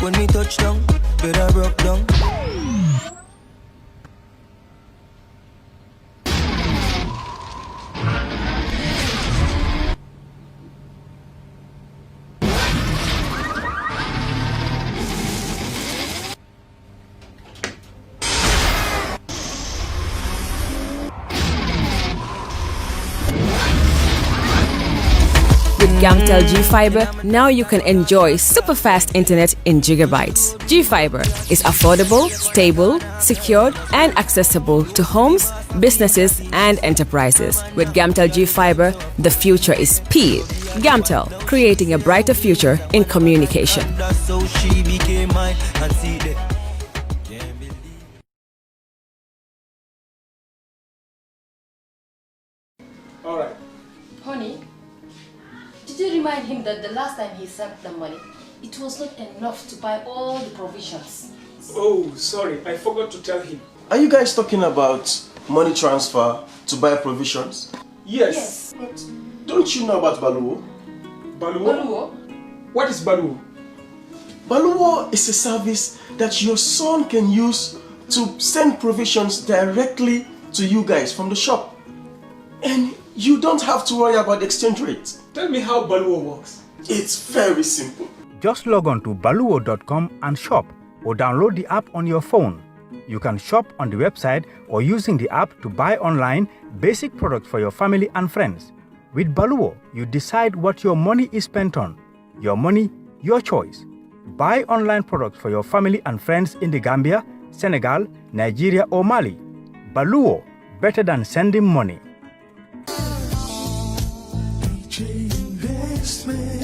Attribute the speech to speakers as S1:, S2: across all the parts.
S1: when me touch down, better broke down.
S2: With Gamtel G-Fiber, now you can enjoy super fast internet in gigabytes. G-Fiber is affordable, stable, secured, and accessible to homes, businesses, and enterprises. With Gamtel G-Fiber, the future is speed. Gamtel, creating a brighter future in communication.
S1: That's how she became mine and see that.
S3: All right.
S4: Honey, did you remind him that the last time he sent the money, it was not enough to buy all the provisions?
S3: Oh, sorry, I forgot to tell him.
S5: Are you guys talking about money transfer to buy provisions?
S3: Yes.
S5: But don't you know about Baluo?
S3: Baluo?
S4: Baluo?
S3: What is Baluo?
S5: Baluo is a service that your son can use to send provisions directly to you guys from the shop. And you don't have to worry about the exchange rate.
S3: Tell me how Baluo works.
S5: It's very simple.
S6: Just log on to baluo.com and shop, or download the app on your phone. You can shop on the website or using the app to buy online basic products for your family and friends. With Baluo, you decide what your money is spent on. Your money, your choice. Buy online products for your family and friends in the Gambia, Senegal, Nigeria, or Mali. Baluo, better than sending money.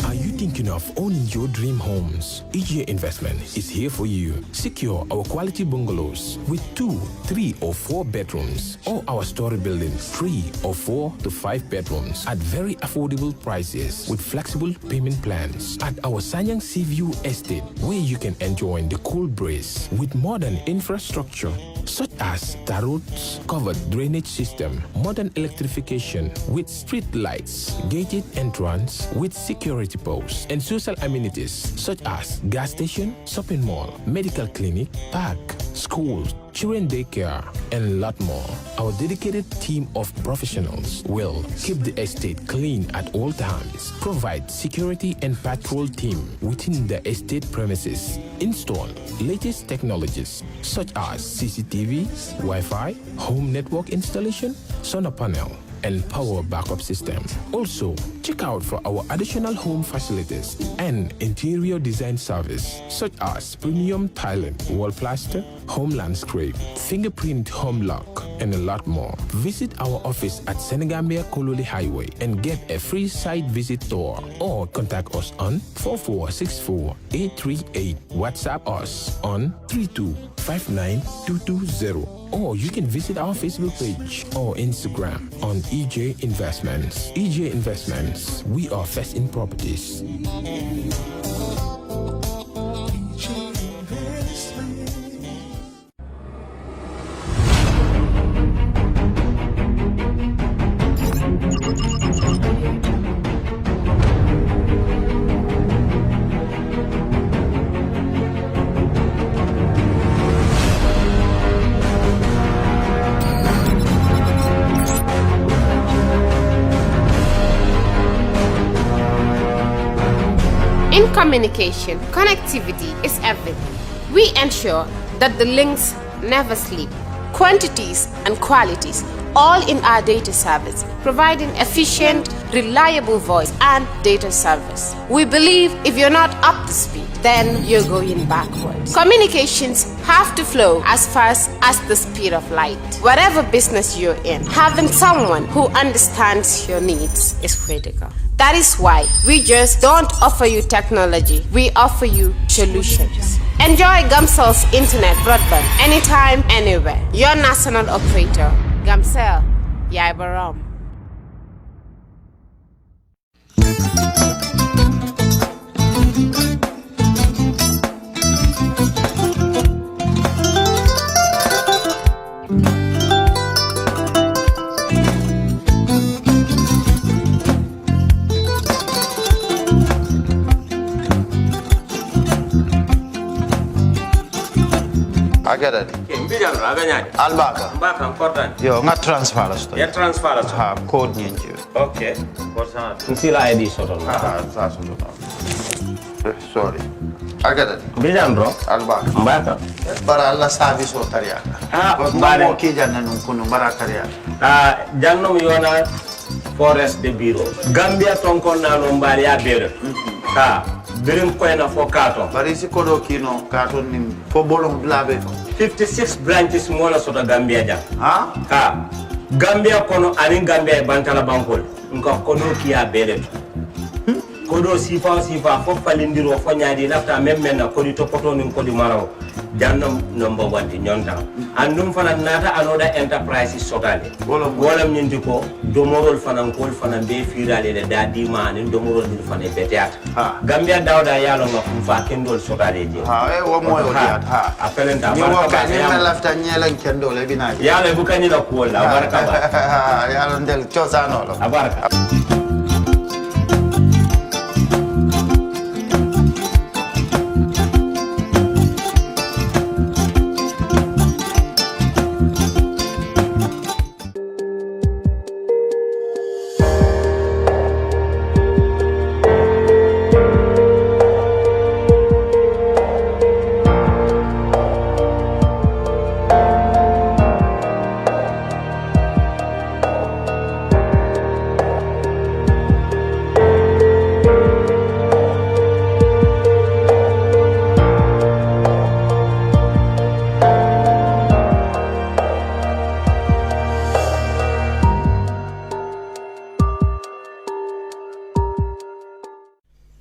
S7: Are you thinking of owning your dream homes? EJ Investment is here for you. Secure our quality bungalows with 2, 3, or 4 bedrooms, or our story buildings, 3 or 4 to 5 bedrooms at very affordable prices with flexible payment plans at our Sanyang Seaview Estate, where you can enjoy the cool breeze with modern infrastructure such as tar roads, covered drainage system, modern electrification with street lights, gated entrance with security posts, and social amenities such as gas station, shopping mall, medical clinic, park, schools, children daycare, and a lot more. Our dedicated team of professionals will keep the estate clean at all times, provide security and patrol team within the estate premises, install latest technologies such as CCTV, Wi-Fi, home network installation, solar panel, and power backup system. Also, check out for our additional home facilities and interior design service such as premium tiling, wall plaster, home landscape, fingerprint home lock, and a lot more. Visit our office at Senegambia Kololi Highway and get a free site visit tour, or contact us on 4464838. WhatsApp us on 3259220. Or you can visit our Facebook page or Instagram on EJ Investments. EJ Investments, we are first in properties.
S8: In communication, connectivity is everything. We ensure that the links never sleep. Quantities and qualities, all in our data service, providing efficient, reliable voice and data service. We believe if you're not up to speed, then you're going backwards. Communications have to flow as fast as the speed of light. Whatever business you're in, having someone who understands your needs is critical. That is why we just don't offer you technology, we offer you solutions. Enjoy Gamcel's internet broadband anytime, anywhere. Your national operator, Gamcel, Yaibaram.
S9: Agada.
S10: Mbijan aganya.
S9: Albaka.
S10: Mbaka important.
S9: Yo, nga transfer la sto.
S10: Ya transfer la sto.
S9: Ha, code nyinji.
S10: Okay. Important. Nsila ID soto.
S9: Sa soto. Sorry. Agada.
S10: Mbijan bro.
S9: Albaka.
S10: Mbaka.
S9: Bara alla service o tariaka.
S10: Mbare.
S9: Mo ki janna nun kunu bara tariaka.
S10: Jannom yona forest de bureau. Gambia tonkon na no mbari ya bere. Birim koyna fo katon.
S9: Bari si kodo kino katon nim fo bolong blabe.
S10: 56 branches mola soto Gambia jam.
S9: Ha?
S10: Gambia kono anin Gambia bantala bankol. Nka kono kiya bere. Kodo sifa fo falindiro fo nyaadi lafta memmen na kodi to poto nin kodi maraw. Jannom number 1 di nyonta. Andum fana nata anoda enterprise sotale. Golam nyindi ko domorol fana kol fana be firale le dadi man domorol dir fana beteat. Gambia dawda yalo ma fa kendol sotale je.
S9: Wo moyo diat ha.
S10: Apelenta
S9: barka ba. Ni lafta nyelen kendol e bina.
S10: Yalo bukani la ko la barka ba.
S9: Yalo ndel chosano lo.
S10: Abarka.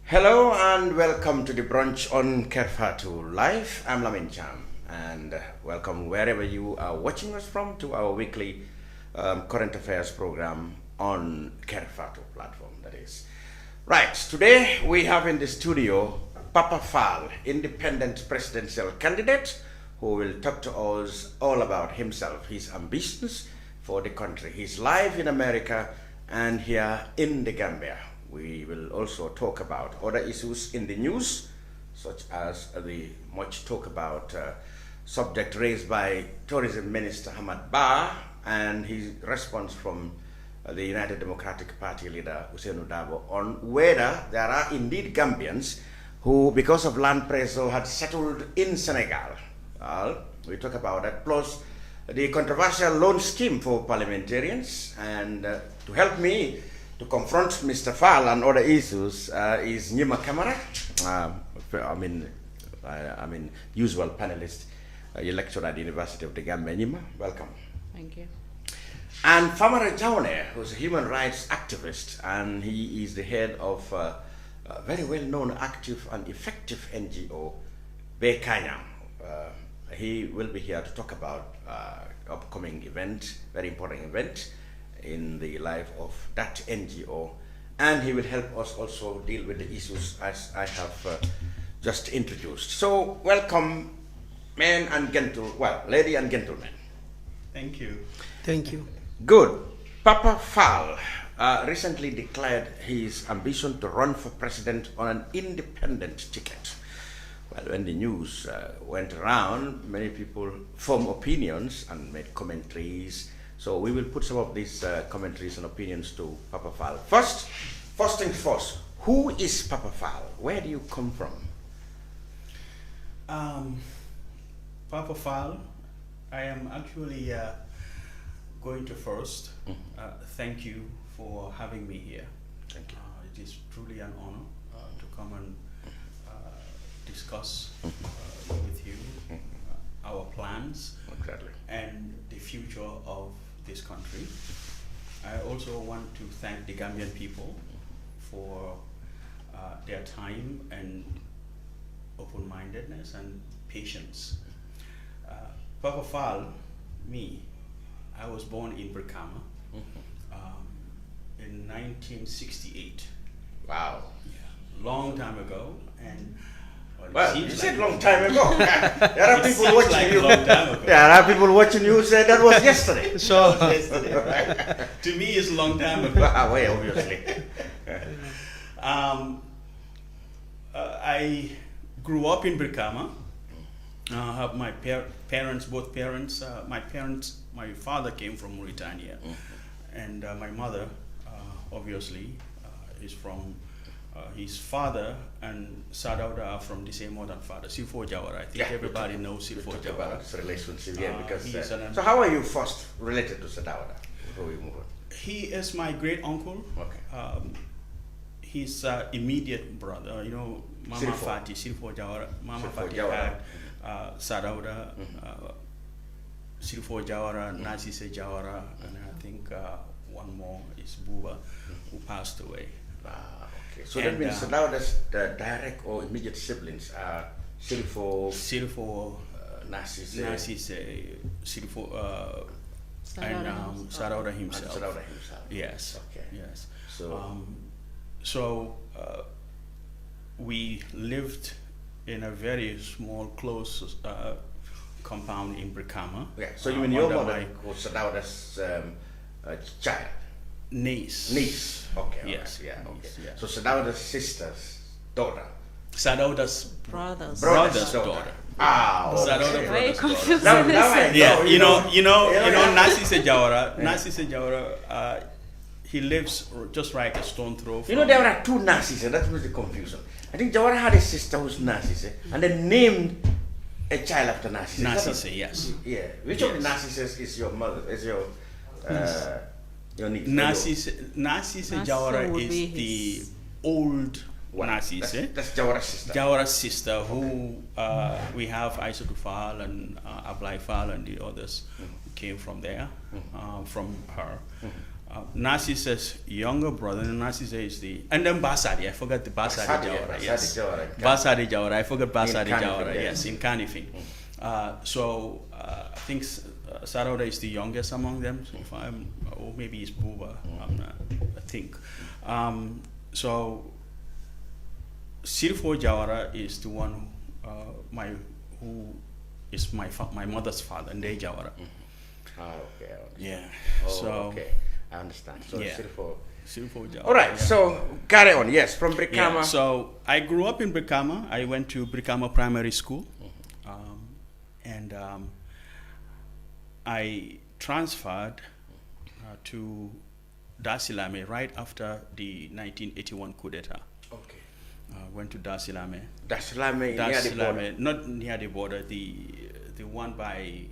S11: Hello and welcome to the brunch on Kerr Fatou Live. I'm Lamin Cham and welcome wherever you are watching us from to our weekly current affairs program on Kerr Fatou platform, that is. Right, today we have in the studio Papa Faal, independent presidential candidate, who will talk to us all about himself, his ambitions for the country. He's live in America and here in the Gambia. We will also talk about other issues in the news, such as the much talk about subject raised by Tourism Minister Hamad Ba and his response from the United Democratic Party leader Ousainou Darboe on whether there are indeed Gambians who, because of land pressure, had settled in Senegal. We talk about that, plus the controversial loan scheme for parliamentarians. And to help me to confront Mr. Faal and other issues is Nfamara, usual panelist, lecturer at the University of the Gambia. Nima, welcome.
S12: Thank you.
S11: And Nfamara Jawneh, who's a human rights activist, and he is the head of a very well-known, active and effective NGO, Kanying. He will be here to talk about upcoming event, very important event in the life of that NGO, and he will help us also deal with the issues as I have just introduced. So welcome, lady and gentlemen.
S13: Thank you.
S5: Thank you.
S11: Good. Papa Faal recently declared his ambition to run for president on an independent ticket. Well, when the news went around, many people formed opinions and made commentaries. So we will put some of these commentaries and opinions to Papa Faal. First things first, who is Papa Faal? Where do you come from?
S13: Papa Faal, I am actually going to first thank you for having me here.
S11: Thank you.
S13: It is truly an honor to come and discuss with you our plans and the future of this country. I also want to thank the Gambian people for their time and open-mindedness and patience. Papa Faal, I was born in Brikama in 1968.
S11: Wow.
S13: Yeah, long time ago. And
S11: well, you said long time ago. There are people watching you.
S13: Long time ago.
S11: There are people watching you who say that was yesterday.
S13: So yesterday, right? To me, it's a long time ago.
S11: Well, obviously.
S13: I grew up in Brikama, I have my parents, both parents. My father came from Mauritania, and my mother, obviously, is from. His father and Sadauda are from the same mother and father, Sifo Jawara. I think everybody knows Sifo Jawara.
S11: Relationship, because. So how are you first related to Sadauda? Before we move on.
S13: He is my great uncle.
S11: Okay.
S13: His immediate brother, Mama Fati, Sifo Jawara. Mama Fati had Sadauda, Sifo Jawara, Nasise Jawara, and I think one more is Buba, who passed away.
S11: Okay. So that means Sadauda's direct or immediate siblings are Sirifo, Nasise, Sirifo, and Sadauda himself.
S13: And Sadauda himself. Yes.
S11: Okay.
S13: Yes.
S11: So,
S13: we lived in a very small, close compound in Brikama.
S11: Yeah. So you mean your mother was Sadauda's child? Niece. Okay.
S13: Yes.
S11: Right. Yeah. Okay. Yeah. So Sadauda's sister's daughter.
S13: Sadauda's
S12: brother's
S13: daughter.
S11: Ah, okay.
S13: Sadauda's
S12: very confusing.
S11: Now I know.
S13: Yeah. You know, Nasise Jawara. He lives just like a stone throw.
S11: There are two Nasise. That was the confusion. I think Jawara had a sister who's Nasise, and then named a child after Nasise.
S13: Nasise, yes.
S11: Yeah. Which of the Nasises is your mother? Is your niece?
S13: Nasise Jawara is the old Nasise.
S11: That's Jawara's sister.
S13: Jawara's sister, who we have SO2 Faal and Ablai Faal and the others who came from there, from her. Nasise's younger brother, and Nasise is and then Basadi. I forgot the Basadi Jawara. Yes, Basadi Jawara. I forgot Basadi Jawara. Yes, in Kanifing. I think Sadauda is the youngest among them. Or maybe it's Buba. I think. Sirifo Jawara is the one who is my mother's father, and they Jawara.
S11: Okay.
S13: Yeah.
S11: Okay. I understand. So
S13: yeah.
S11: Sirifo
S13: Jawara.
S11: All right. So carry on. Yes, from Brikama.
S13: Yeah, so I grew up in Brikama. I went to Brikama Primary School, and I transferred to Dasilame right after the 1981 coup d'etat.
S11: Okay.
S13: Went to Dasilame.
S11: Dasilame near the border?
S13: Not near the border. The one by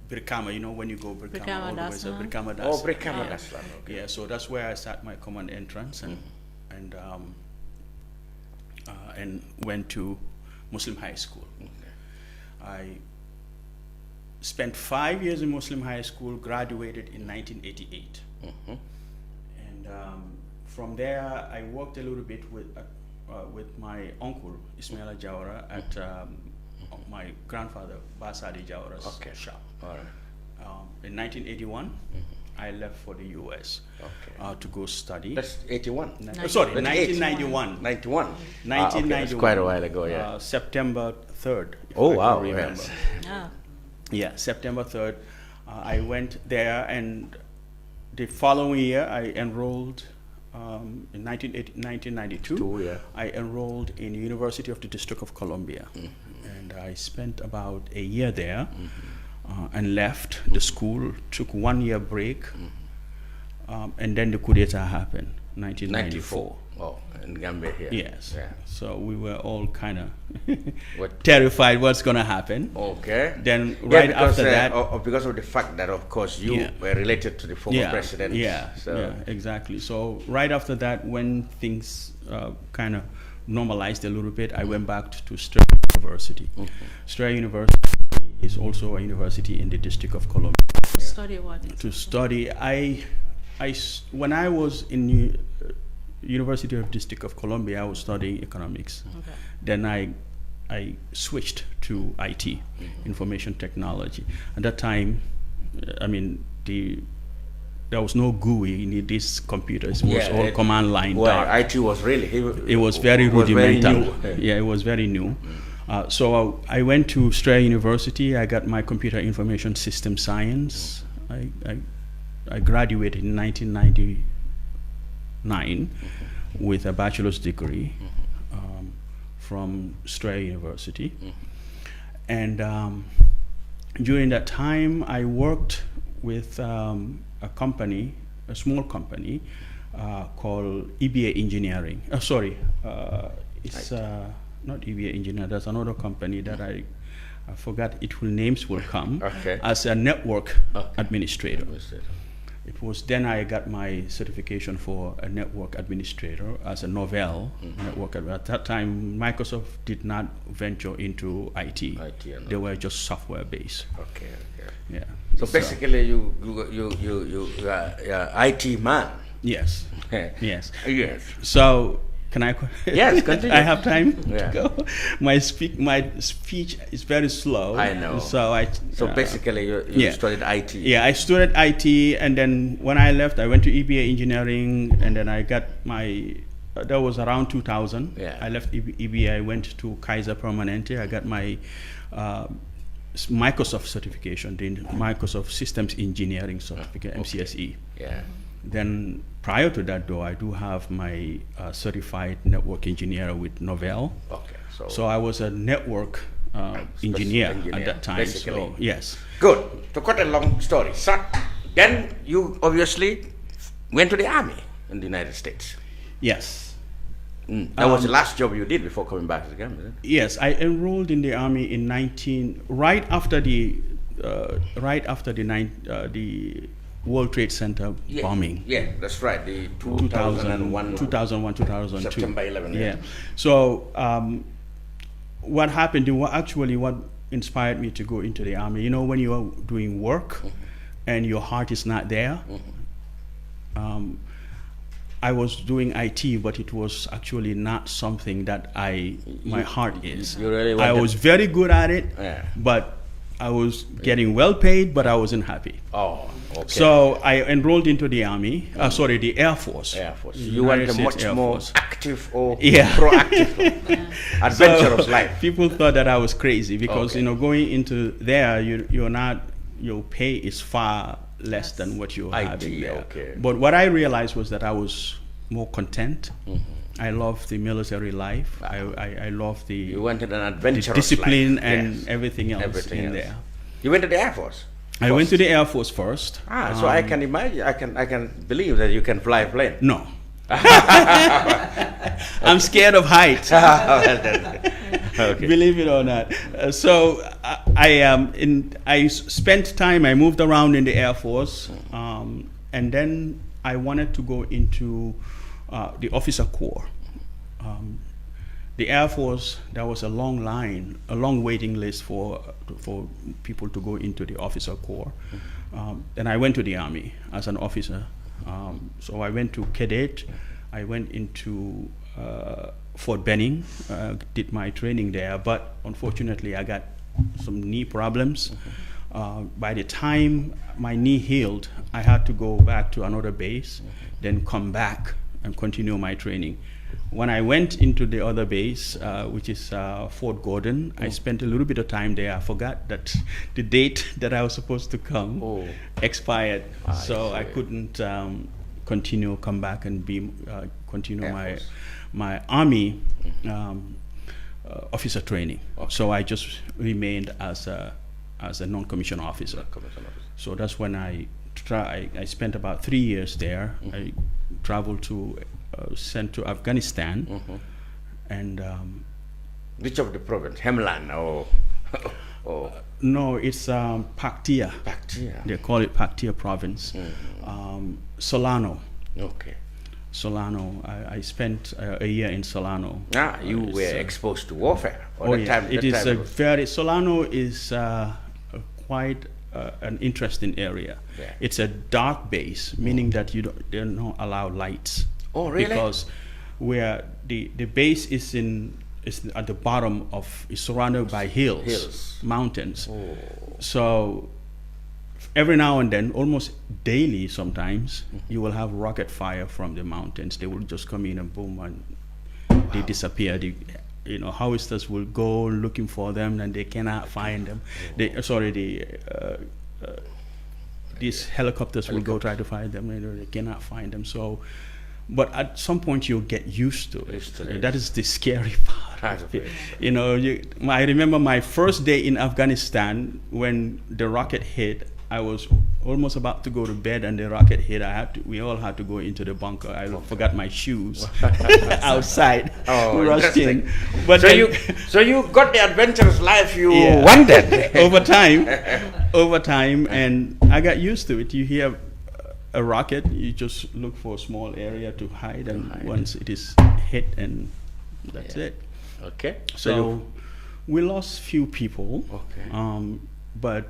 S13: Brikama. When you go Brikama, Brikama Daslam.
S11: Oh, Brikama Daslam. Okay.
S13: Yeah. So that's where I started my common entrance and went to Muslim high school.
S11: Okay.
S13: I spent 5 years in Muslim high school, graduated in 1988. And from there, I worked a little bit with my uncle, Ismaila Jawara, at my grandfather, Basadi Jawara's shop.
S11: All right.
S13: In 1981, I left for the US to go study.
S11: That's 81?
S13: Sorry, 1991.
S11: 91?
S13: 1991.
S11: That's quite a while ago, yeah.
S13: September 3rd.
S11: Oh, wow.
S13: Remember.
S12: Yeah.
S13: Yeah, September 3rd. I went there, and the following year I enrolled in 1992.
S11: Yeah.
S13: I enrolled in the University of the District of Columbia. And I spent about a year there and left the school, took 1 year break, and then the coup d'etat happened, 1994.
S11: Oh, in Gambia here.
S13: Yes.
S11: Yeah.
S13: So we were all kind of terrified what's going to happen.
S11: Okay.
S13: Then after that,
S11: because of the fact that, of course, you were related to the former president.
S13: Yeah.
S11: So.
S13: Yeah. Exactly. So right after that, when things kind of normalized a little bit, I went back to Strayer University. Strayer University is also a university in the District of Columbia.
S12: Study what?
S13: To study, when I was in University of District of Columbia, I was studying economics.
S12: Okay.
S13: Then I switched to IT, information technology. At that time, there was no GUI. You need these computers. It was all command line.
S11: IT was really...
S13: It was very rudimental. It was very new. So I went to Strayer University. I got my computer information system science. I graduated in 1999 with a bachelor's degree from Strayer University. And during that time, I worked with a company, a small company, called EBA Engineering. It's not EBA Engineering, there's another company that I forgot, names will come, as a network administrator. It was then I got my certification for a network administrator as a novel network. At that time, Microsoft did not venture into IT. They were just software based.
S11: Okay.
S13: Yeah.
S11: So basically, you are IT man.
S13: Yes. Yes.
S11: Yes.
S13: So can I?
S11: Yes, continue.
S13: I have time to go. My speech is very slow.
S11: I know.
S13: So
S11: basically, you studied IT.
S13: Yeah, I studied IT, and then when I left, I went to EBA Engineering, and then I got my. That was around 2000.
S11: Yeah.
S13: I left EBA. I went to Kaiser Permanente. I got my Microsoft certification, the Microsoft Systems Engineering certificate, MCSE.
S11: Yeah.
S13: Then prior to that, though, I do have my certified network engineer with Novell.
S11: Okay.
S13: So I was a network engineer at that time.
S11: Basically.
S13: So, yes.
S11: Good. To cut a long story short, then you obviously went to the army in the United States.
S13: Yes.
S11: That was the last job you did before coming back to the Gambia, isn't it?
S13: Yes, I enrolled in the army in right after the World Trade Center bombing.
S11: Yeah, that's right. The 2001,
S13: 2002.
S11: September 11.
S13: Yeah. So what happened? What inspired me to go into the army? You know, when you are doing work and your heart is not there. I was doing IT, but it was actually not something that my heart is.
S11: You really
S13: I was very good at it, but I was getting well paid, but I wasn't happy.
S11: Oh, okay.
S13: So I enrolled into the army, the Air Force.
S11: Air Force. You want a much more active or
S13: Yeah.
S11: proactive, adventurous life.
S13: People thought that I was crazy because going into there, your pay is far less than what you're having there.
S11: Okay.
S13: But what I realized was that I was more content. I love the military life. I love the
S11: You wanted an adventurous
S13: discipline
S11: life.
S13: and everything else there.
S11: You went to the Air Force?
S13: I went to the Air Force first.
S11: So I can imagine, I can believe that you can fly a plane.
S13: No. I'm scared of heights.
S11: Okay.
S13: Believe it or not. So I spent time. I moved around in the Air Force, and then I wanted to go into the officer corps. The Air Force, there was a long waiting list for people to go into the officer corps. Then I went to the Army as an officer. So I went to cadet. I went into Fort Benning, did my training there, but unfortunately I got some knee problems. By the time my knee healed, I had to go back to another base, then come back and continue my training. When I went into the other base, which is Fort Gordon, I spent a little bit of time there. I forgot that the date that I was supposed to come expired, so I couldn't come back and continue my Army officer training. So I just remained as a non-commissioned officer. So that's when I spent about 3 years there. I traveled sent to Afghanistan, and
S11: which of the province? Hemlan or
S13: no, it's Paktia.
S11: Paktia.
S13: They call it Paktia province. Solano.
S11: Okay.
S13: Solano. I spent a year in Solano.
S11: You were exposed to warfare.
S13: Solano is quite an interesting area.
S11: Yeah.
S13: It's a dark base, meaning that they don't allow lights.
S11: Oh, really?
S13: Because where the base is at the bottom is surrounded by hills, mountains.
S11: Oh.
S13: So every now and then, almost daily sometimes, you will have rocket fire from the mountains. They will just come in and boom, and they disappear. Harvesters will go looking for them, and they cannot find them. These helicopters will go try to find them, and they cannot find them. So But at some point you'll get used to it. That is the scary part of it. You know, I remember my first day in Afghanistan when the rocket hit. I was almost about to go to bed, and the rocket hit. We all had to go into the bunker. I forgot my shoes outside. Rushed in. But
S11: so you got the adventurous life you wanted
S13: over time, and I got used to it. You hear a rocket, you just look for a small area to hide, and once it is hit, and that's it.
S11: Okay.
S13: So we lost few people. Okay. But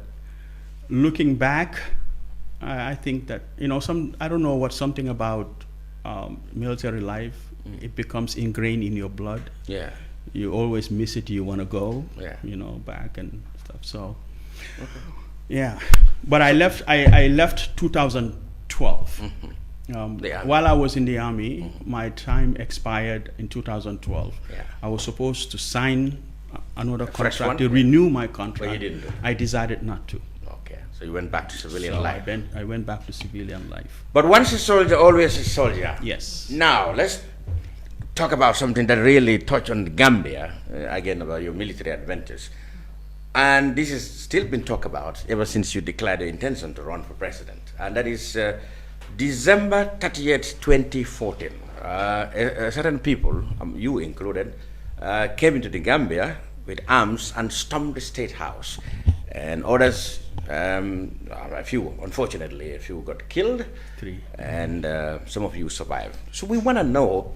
S13: looking back, I think that, you know, I don't know something about military life. It becomes ingrained in your blood. Yeah. You always miss it. You want to go. Yeah. You know, back and stuff. So, yeah. But I left 2012. While I was in the army, my time expired in 2012. Yeah. I was supposed to sign another contract to renew my contract.
S11: But you didn't do it.
S13: I decided not to.
S11: So you went back to civilian life.
S13: I went back to civilian life.
S11: But once a soldier, always a soldier.
S13: Yes.
S11: Now, let's talk about something that really touched on Gambia, again, about your military adventures. And this has still been talked about ever since you declared the intention to run for president. And that is December 30th, 2014. Certain people, you included, came into the Gambia with arms and stormed the State House. And others, a few, unfortunately, a few got killed.
S13: 3. And
S11: some of you survived. So we want to know,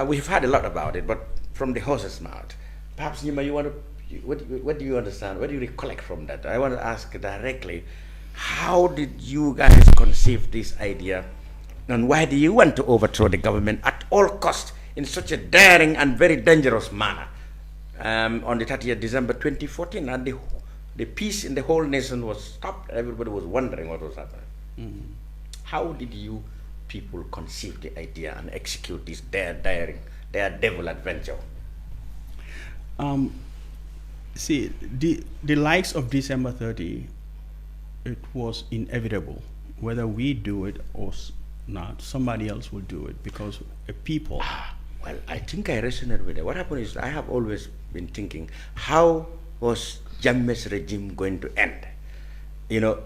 S11: we've heard a lot about it, but from the horse's mouth. Perhaps, Nima, you want to, what do you understand? What do you recollect from that? I want to ask directly, how did you guys conceive this idea? And why do you want to overthrow the government at all costs in such a daring and very dangerous manner? On the 30th December 2014, and the peace in the whole nation was stopped. Everybody was wondering what was happening. How did you people conceive the idea and execute this daredevil adventure?
S13: See, the likes of December 30, it was inevitable. Whether we do it or not, somebody else will do it, because people...
S11: Well, I think I resonate with it. What happened is, I have always been thinking, how was Jammeh's regime going to end? You know,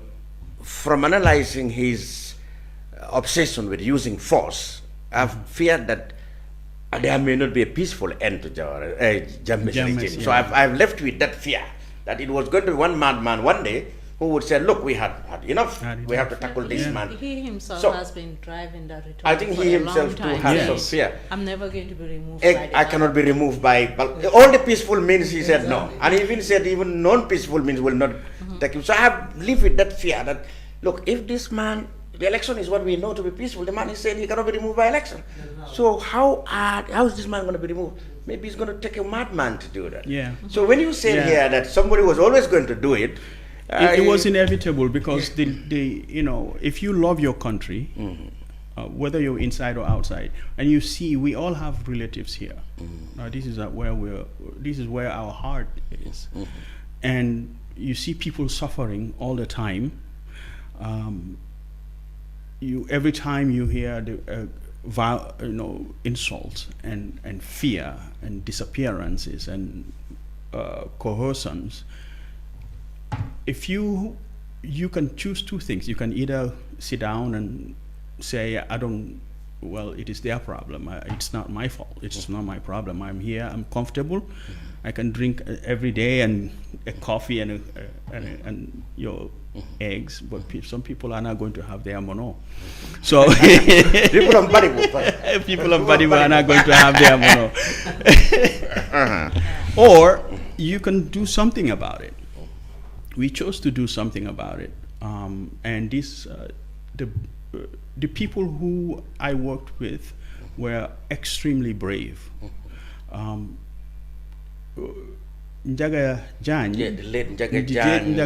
S11: from analyzing his obsession with using force, I've feared that there may not be a peaceful end to Jammeh's regime. Yeah. So I've left with that fear, that it was going to be one madman one day who would say, look, we had enough. We have to tackle this man.
S12: He himself has been driving that rhetoric.
S11: I think he himself too has some fear.
S12: I'm never going to be removed by
S11: I cannot be removed by... all the peaceful means, he said no. And he even said even non-peaceful means will not take him. So I have lived with that fear that, look, if this man... The election is what we know to be peaceful. The man is saying he cannot be removed by election. So how is this man going to be removed? Maybe he's going to take a madman to do that.
S13: Yeah.
S11: So when you say here that somebody was always going to do it,
S13: it was inevitable, because you know, if you love your country, whether you're inside or outside, and you see, we all have relatives here. This is where our heart is, and you see people suffering all the time. Every time you hear the insults and fear and disappearances and coercions. If you can choose two things. You can either sit down and say, it is their problem. It's not my fault. It's not my problem. I'm here. I'm comfortable. I can drink every day and a coffee and your eggs. But some people are not going to have their mono. So
S11: people on
S13: Baribu are not going to have their mono. Or you can do something about it. We chose to do something about it, and the people who I worked with were extremely brave. Njaga Jan,
S11: the late Njaga Jan,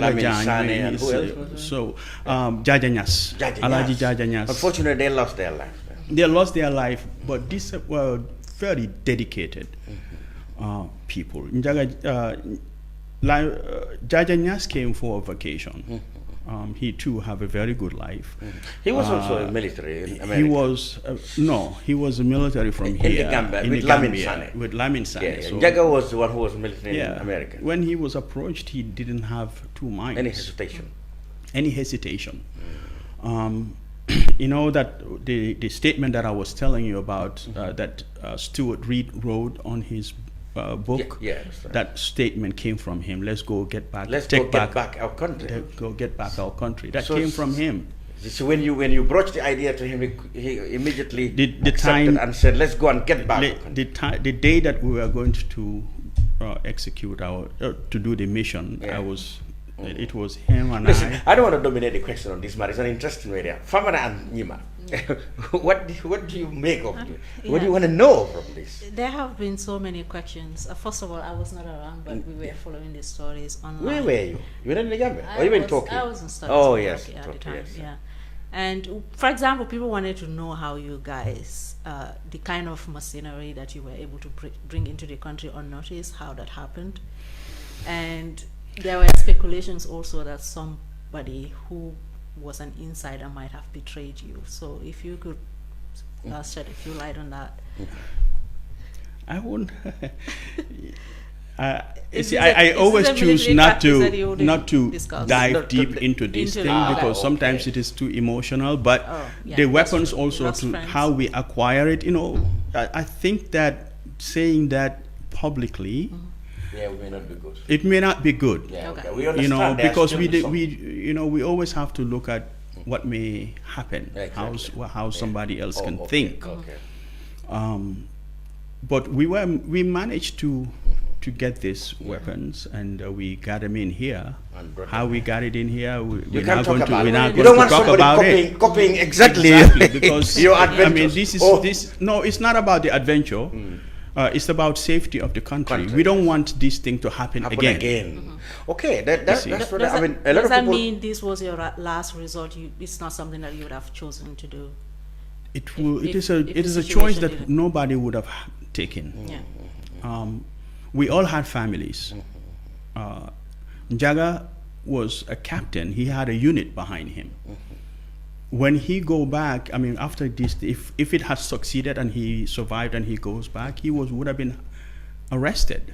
S11: and who else?
S13: So Jaja Nyas, Alaji Jaja Nyas.
S11: Unfortunately, they lost their life.
S13: They lost their life, but these were very dedicated people. Jaja Nyas came for a vacation, He too have a very good life.
S11: He was also a military in America.
S13: He was he was a military from
S11: in
S13: here
S11: the Gambia,
S13: in
S11: with
S13: the
S11: Lamin
S13: Gambia,
S11: Sane.
S13: with Lamin Sane.
S11: Yeah,
S13: So,
S11: Jaga was the one who was military in America.
S13: When he was approached, he didn't have two minds.
S11: Any hesitation?
S13: Any hesitation. You know that the statement that I was telling you about that Stuart Reed wrote on his book.
S11: Yeah, that's right.
S13: That statement came from him. Let's go get back.
S11: Let's go get back our country.
S13: Go get back our country. That came from him.
S11: So when you broached the idea to him, he immediately accepted and said, "Let's go and get back."
S13: The day that we were going to execute our to do the mission, it was him and
S11: Listen, I don't want to dominate the question on this, but it's an interesting area. Famara and Nima, what do you make of it? What do you want to know from this?
S12: There have been so many questions. First of all, I was not around, but we were following the stories online.
S11: Where were you? You were in the Gambia? Or you were in Tokyo?
S12: I was in studies.
S11: Oh, yes.
S12: At the time,
S11: yes.
S12: yeah. And for example, people wanted to know how you guys, the kind of machinery that you were able to bring into the country unnoticed, how that happened. And there were speculations also that somebody who was an insider might have betrayed you. So if you could shed a few light on that.
S13: I wouldn't. I always choose not to dive deep into this thing because sometimes it is too emotional. But the weapons also to how we acquire it. You know, I think that saying that publicly.
S11: Yeah, it may not be good.
S13: It may not be good.
S11: Yeah, okay. We understand
S13: because we always have to look at what may happen, how somebody else can think.
S11: Okay.
S13: But we managed to get these weapons and we got them in here. How we got it in here, we're not going to talk about it.
S11: Copying exactly
S13: because
S11: your
S13: adventure. I mean, this. No, it's not about the adventure. It's about safety of the country. We don't want this thing to happen again.
S11: Okay, that's what I mean. A lot
S12: does
S11: of
S12: that
S11: people
S12: mean this was your last resort? It's not something that you would have chosen to do.
S13: It is a choice that nobody would have taken.
S12: Yeah.
S13: We all had families. Jaga was a captain. He had a unit behind him. When he go back, I mean, after this, if it has succeeded and he survived and he goes back, he would have been arrested,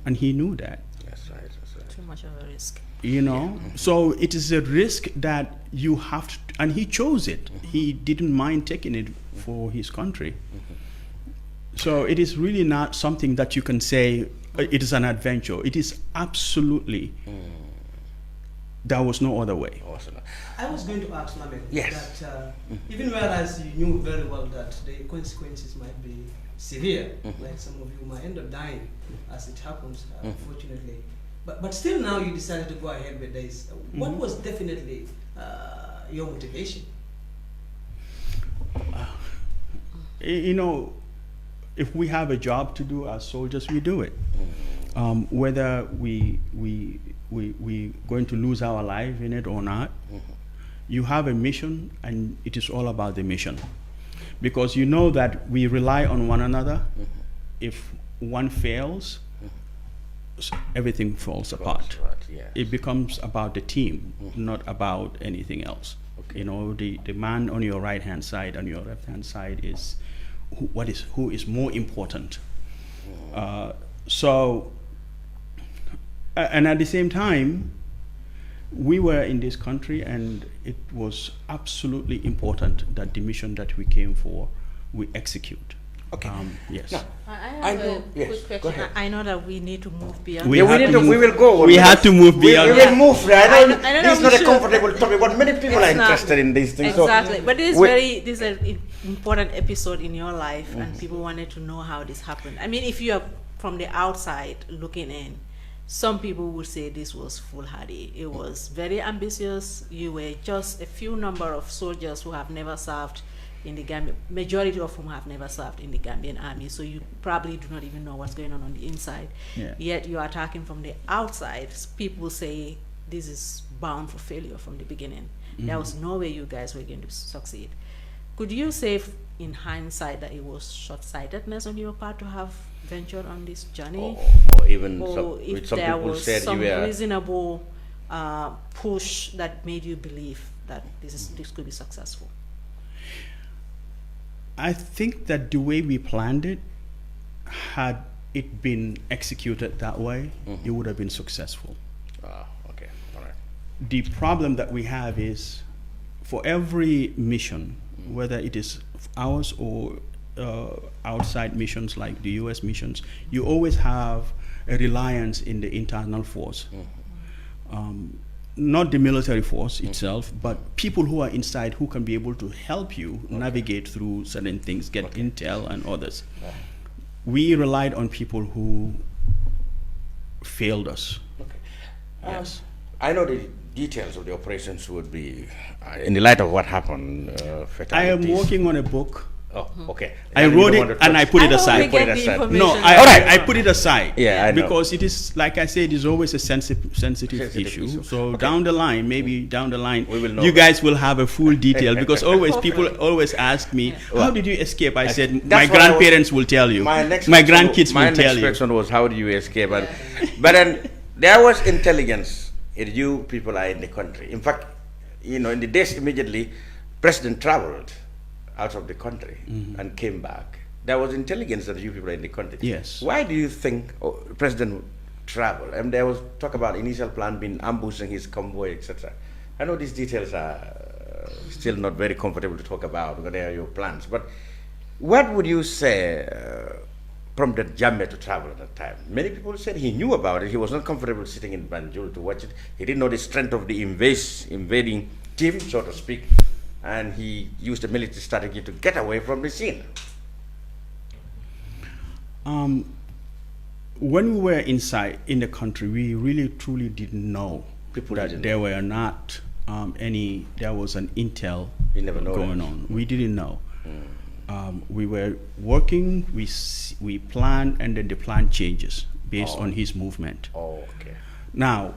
S13: and he knew that.
S11: That's right.
S12: Too much of a risk.
S13: You know, so it is a risk that you have to, and he chose it. He didn't mind taking it for his country. So it is really not something that you can say it is an adventure. It is absolutely. There was no other way.
S14: I was going to ask Lamin
S11: yes.
S14: that even whereas you knew very well that the consequences might be severe, like some of you might end up dying as it happens, unfortunately. But still now you decided to go ahead with this. What was definitely your motivation?
S13: You know, if we have a job to do as soldiers, we do it. Whether we going to lose our life in it or not, you have a mission and it is all about the mission. Because you know that we rely on one another. If one fails, everything falls apart. It becomes about the team, not about anything else. You know, the man on your right hand side and your left hand side is who is more important. And at the same time, we were in this country and it was absolutely important that the mission that we came for, we execute.
S11: Okay.
S13: Yes.
S11: Now,
S12: I have a quick question.
S11: Go ahead.
S12: I know that we need to move beyond.
S11: We will go.
S13: We had to move beyond.
S11: We will move. I know
S12: this
S11: is not a comfortable topic, but many people are interested in these things.
S12: Exactly.
S11: So
S12: but this is an important episode in your life, and people wanted to know how this happened. I mean, if you are from the outside looking in, some people would say this was foolhardy. It was very ambitious. You were just a few number of soldiers who have never served in the Gambia, majority of whom have never served in the Gambian army, so you probably do not even know what's going on the inside. Yet you are attacking from the outside. People say this is bound for failure from the beginning. There was no way you guys were going to succeed. Could you say in hindsight that it was short-sightedness on your part to have ventured on this journey?
S11: Or even
S12: or
S11: some
S12: if
S11: people
S12: there was
S11: said
S12: some
S11: you were
S12: reasonable push that made you believe that this could be successful?
S13: I think that the way we planned it, had it been executed that way, it would have been successful.
S11: Okay, all right.
S13: The problem that we have is, for every mission, whether it is ours or outside missions like the US missions, you always have a reliance in the internal force. Not the military force itself, but people who are inside who can be able to help you navigate through certain things, get intel and others. We relied on people who failed us.
S11: Yes. I know the details of the operations would be, in the light of what happened,
S13: I am working on a book.
S11: Oh, okay.
S13: I wrote it and I put it aside. No, I put it aside.
S11: Yeah, I know.
S13: Because it is, like I said, it is always a sensitive issue. So down the line, maybe down the line, you guys will have a full detail. Because always people always ask me, how did you escape? I said, my grandparents will tell you. My grandkids will tell you.
S11: My next question was, how do you escape? But then there was intelligence. You people are in the country. In fact, in the days immediately, President traveled out of the country and came back. There was intelligence that you people are in the country.
S13: Yes.
S11: Why do you think President traveled? And there was talk about initial plan being ambushing his convoy, etc. I know these details are still not very comfortable to talk about because they are your plans. But what would you say prompted Jammeh to travel at that time? Many people said he knew about it. He was not comfortable sitting in Banjul to watch it. He didn't know the strength of the invading team, so to speak. And he used a military strategy to get away from the scene.
S13: When we were inside in the country, we really truly didn't know that there were not there was an intel going on. We didn't know. We were working, we planned, and then the plan changes based on his movement. Now,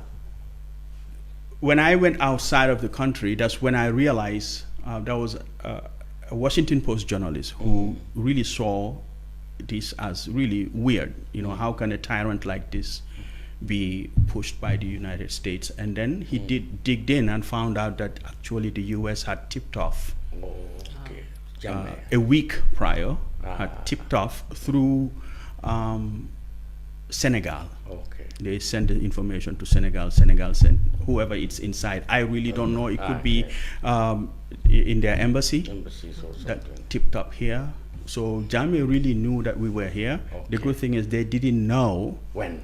S13: when I went outside of the country, that's when I realized there was a Washington Post journalist who really saw this as really weird. How can a tyrant like this be pushed by the United States? And then he digged in and found out that actually the US had tipped off a week prior, had tipped off through Senegal. They sent the information to Senegal. Senegal sent whoever it's inside. I really don't know. It could be in their embassy that tipped up here. So Jammeh really knew that we were here. The good thing is they didn't know when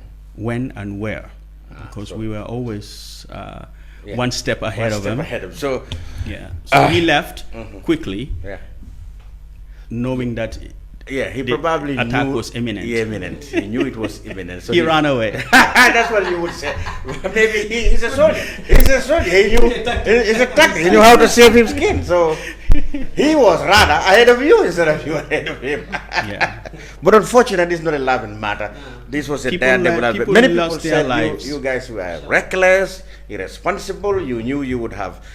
S13: and where, because we were always one step ahead of him.
S11: So
S13: he left quickly, knowing that
S11: he probably
S13: attack
S11: knew
S13: was imminent.
S11: He knew it was imminent. So
S13: he ran away.
S11: That's what you would say. Maybe he's a soldier. He's a soldier. He knew he's a tactic. He knew how to save his skin. So he was rather ahead of you instead of you ahead of him. But unfortunately, it's not a laughing matter. This was a dire development. Many people said you guys were reckless, irresponsible. You knew you would have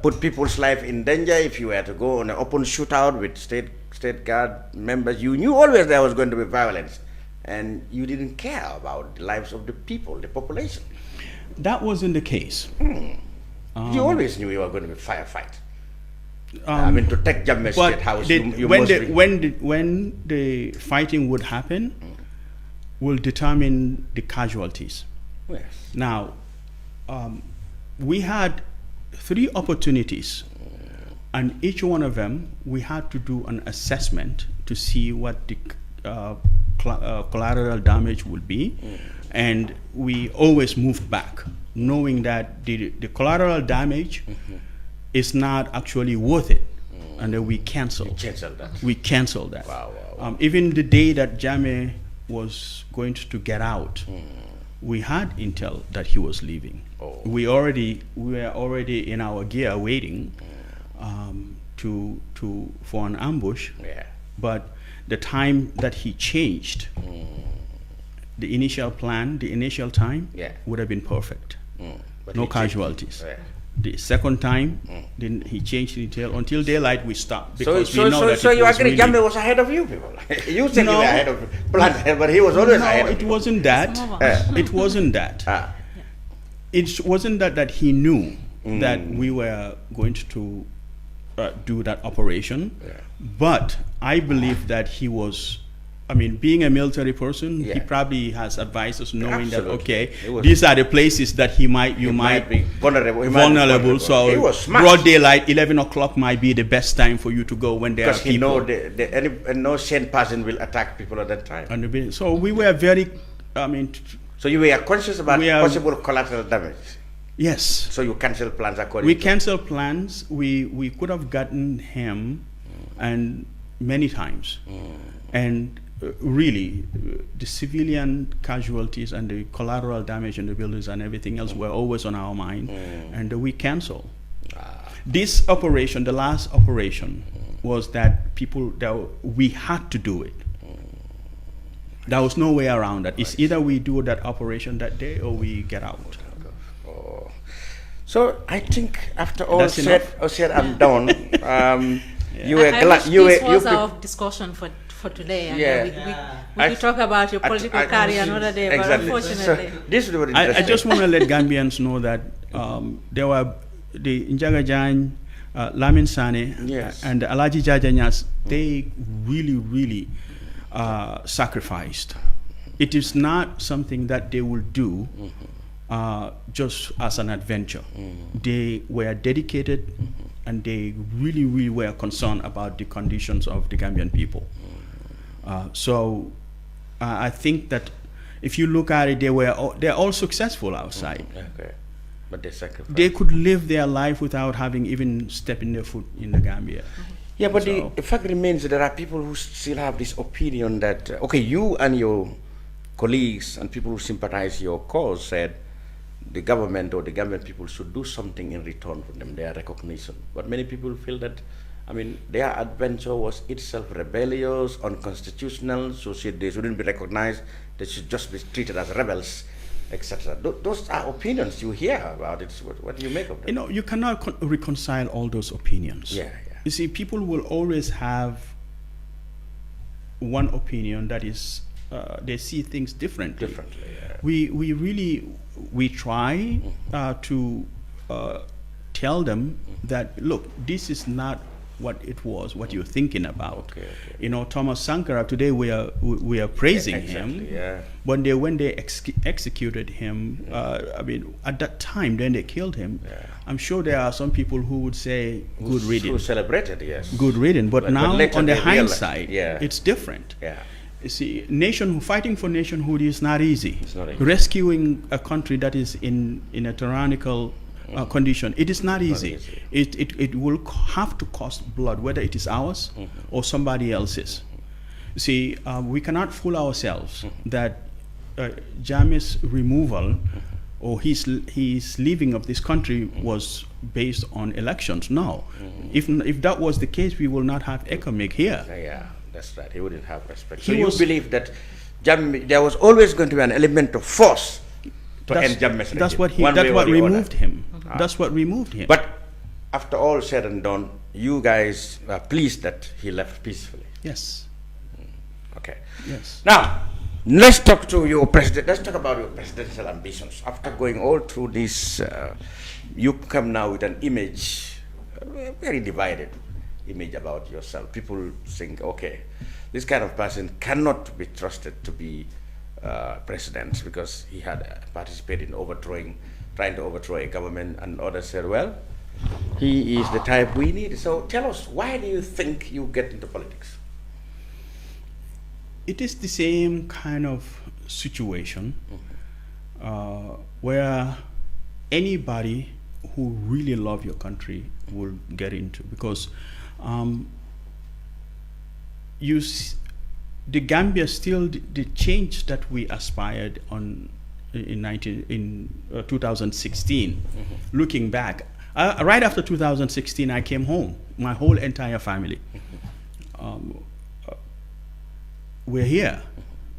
S11: put people's life in danger if you were to go on an open shootout with state guard members. You knew always there was going to be violence, and you didn't care about the lives of the people, the population.
S13: That wasn't the case.
S11: You always knew you were going to be firefight. To take Jammeh State House,
S13: when the fighting would happen, will determine the casualties. Now, we had 3 opportunities, and each one of them we had to do an assessment to see what the collateral damage would be, and we always moved back, knowing that the collateral damage is not actually worth it, and then we canceled. We canceled that.
S11: Wow.
S13: Even the day that Jammeh was going to get out, we had intel that he was leaving. We were already in our gear waiting for an ambush. But the time that he changed, the initial plan, the initial time would have been perfect. No casualties. The second time, then he changed the detail. Until daylight, we stopped. Because we know that
S11: you agree Jammeh was ahead of you people? You said you were ahead of plan, but he was always ahead of you.
S13: It wasn't that. It wasn't that. it wasn't that he knew that we were going to do that operation, but I believe that he was. I mean, being a military person, he probably has advised us, knowing that these are the places that you might be vulnerable. So broad daylight, 11 o'clock might be the best time for you to go when there are people.
S11: Because no sane person will attack people at that time.
S13: So we were very,
S11: so you were conscious about possible collateral damage.
S13: Yes.
S11: So you cancel plans accordingly.
S13: We canceled plans. We could have gotten him, and many times, and. Really, the civilian casualties and the collateral damage in the buildings and everything else were always on our mind, and we canceled. This operation, the last operation, was that we had to do it. There was no way around that. It's either we do that operation that day or we get out.
S11: So I think after all said and done, you were glad.
S12: This was our discussion for today. And we talk about your political career another day, but unfortunately.
S11: So this is very interesting.
S13: I just want to let Gambians know that there were the Njaga Jan, Lamin Sane, and Alaji Jajanyas, they really sacrificed. It is not something that they will do just as an adventure. They were dedicated, and they really were concerned about the conditions of the Gambian people. So I think that if you look at it, they're all successful outside.
S11: But they sacrificed.
S13: They could live their life without having even stepping their foot in the Gambia.
S11: Yeah, but the fact remains that there are people who still have this opinion that, you and your colleagues and people who sympathize your cause said the government or the Gambian people should do something in return for them, their recognition. But many people feel that, their adventure was itself rebellious, unconstitutional, so they shouldn't be recognized, they should just be treated as rebels, etc. Those are opinions you hear about it. What do you make of them?
S13: You cannot reconcile all those opinions. You see, people will always have one opinion that is, they see things differently. We try to tell them that, look, this is not what it was, what you're thinking about. Thomas Sankara, today we are praising him. When they executed him, at that time, then they killed him. I'm sure there are some people who would say, good reading.
S11: Who celebrated, yes.
S13: Good reading. But now, on the hindsight, it's different. You see, fighting for nationhood is not easy.
S11: It's not easy.
S13: Rescuing a country that is in a tyrannical condition, it is not easy. It will have to cost blood, whether it is ours or somebody else's. See, we cannot fool ourselves that Jammeh's removal or his leaving of this country was based on elections. No. If that was the case, we will not have Economic here.
S11: That's right. He wouldn't have respect. So you believe that there was always going to be an element of force to end Jammeh's regime.
S13: That's what removed him. That's what removed him.
S11: But after all said and done, you guys are pleased that he left peacefully.
S13: Yes.
S11: Okay.
S13: Yes.
S11: Now, let's talk to your president. Let's talk about your presidential ambitions. After going all through this, you come now with an image, a very divided image about yourself. People think, okay, this kind of person cannot be trusted to be president because he had participated in trying to overthrow a government, and others said, well, he is the type we need. So tell us, why do you think you get into politics?
S13: It is the same kind of situation where anybody who really loves your country will get into, because the Gambia still, the change that we aspired on in 2016, looking back, right after 2016, I came home, my whole entire family. We're here.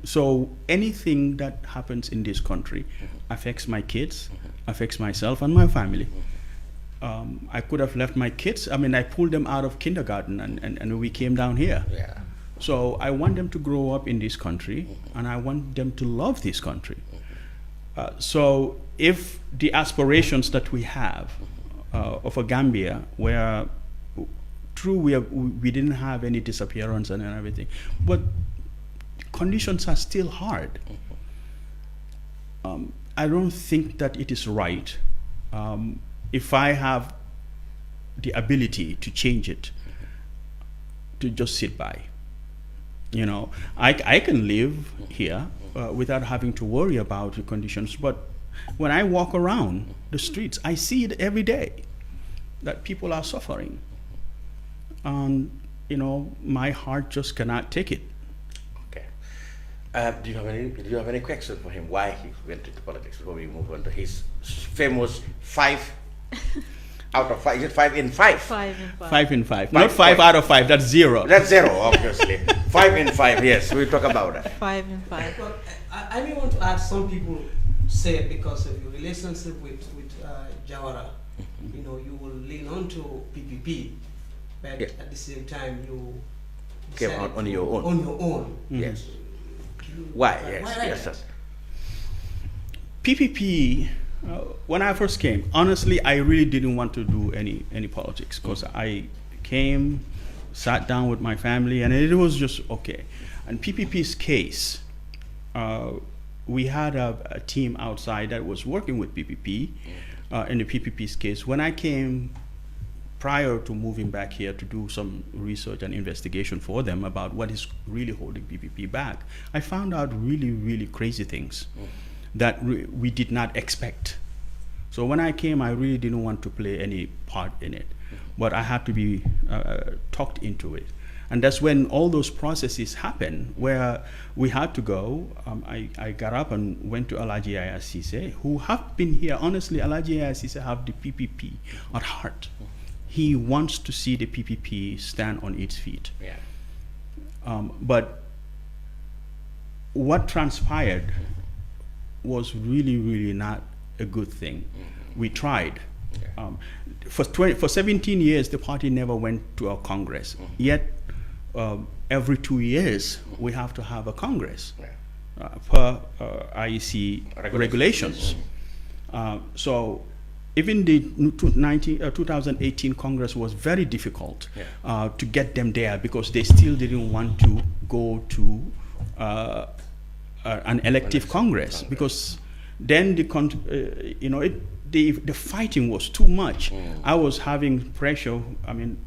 S13: So anything that happens in this country affects my kids, affects myself and my family. I could have left my kids. I pulled them out of kindergarten and we came down here. So I want them to grow up in this country, and I want them to love this country. So if the aspirations that we have of a Gambia where true we didn't have any disappearance and everything, but conditions are still hard. I don't think that it is right if I have the ability to change it, to just sit by. You know, I can live here without having to worry about the conditions, but when I walk around the streets, I see it every day that people are suffering. And, you know, my heart just cannot take it.
S11: Okay. Do you have any question for him why he went into politics before we move on to his famous 5 out of 5? Is it 5 in 5?
S12: 5 in 5.
S13: 5 in 5. Not 5 out of 5. That's 0.
S11: That's 0, obviously. 5 in 5. Yes, we'll talk about that.
S12: 5 in 5.
S14: Well, I may want to add, some people say because of your relationship with Jawara, you know, you will lean on to PPP, but at the same time you
S11: came out on your own.
S14: On your own.
S11: Yes. Why? Yes.
S13: PPP, when I first came, honestly, I really didn't want to do any politics because I came, sat down with my family, and it was just okay. And PPP's case, we had a team outside that was working with PPP in the PPP's case. When I came, prior to moving back here to do some research and investigation for them about what is really holding PPP back, I found out really, really crazy things that we did not expect. So when I came, I really didn't want to play any part in it, but I had to be talked into it. And that's when all those processes happen, where we had to go. I got up and went to Alhaji Yaya Ceesay, who have been here. Honestly, Alhaji Yaya Ceesay have the PPP at heart. He wants to see the PPP stand on its feet.
S11: Yeah.
S13: But what transpired was really, really not a good thing. We tried. For 17 years, the party never went to a Congress. Yet, every 2 years, we have to have a Congress per IEC regulations. So even the 2018 Congress was very difficult to get them there because they still didn't want to go to an elective Congress because then the fighting was too much. I was having pressure. I mean,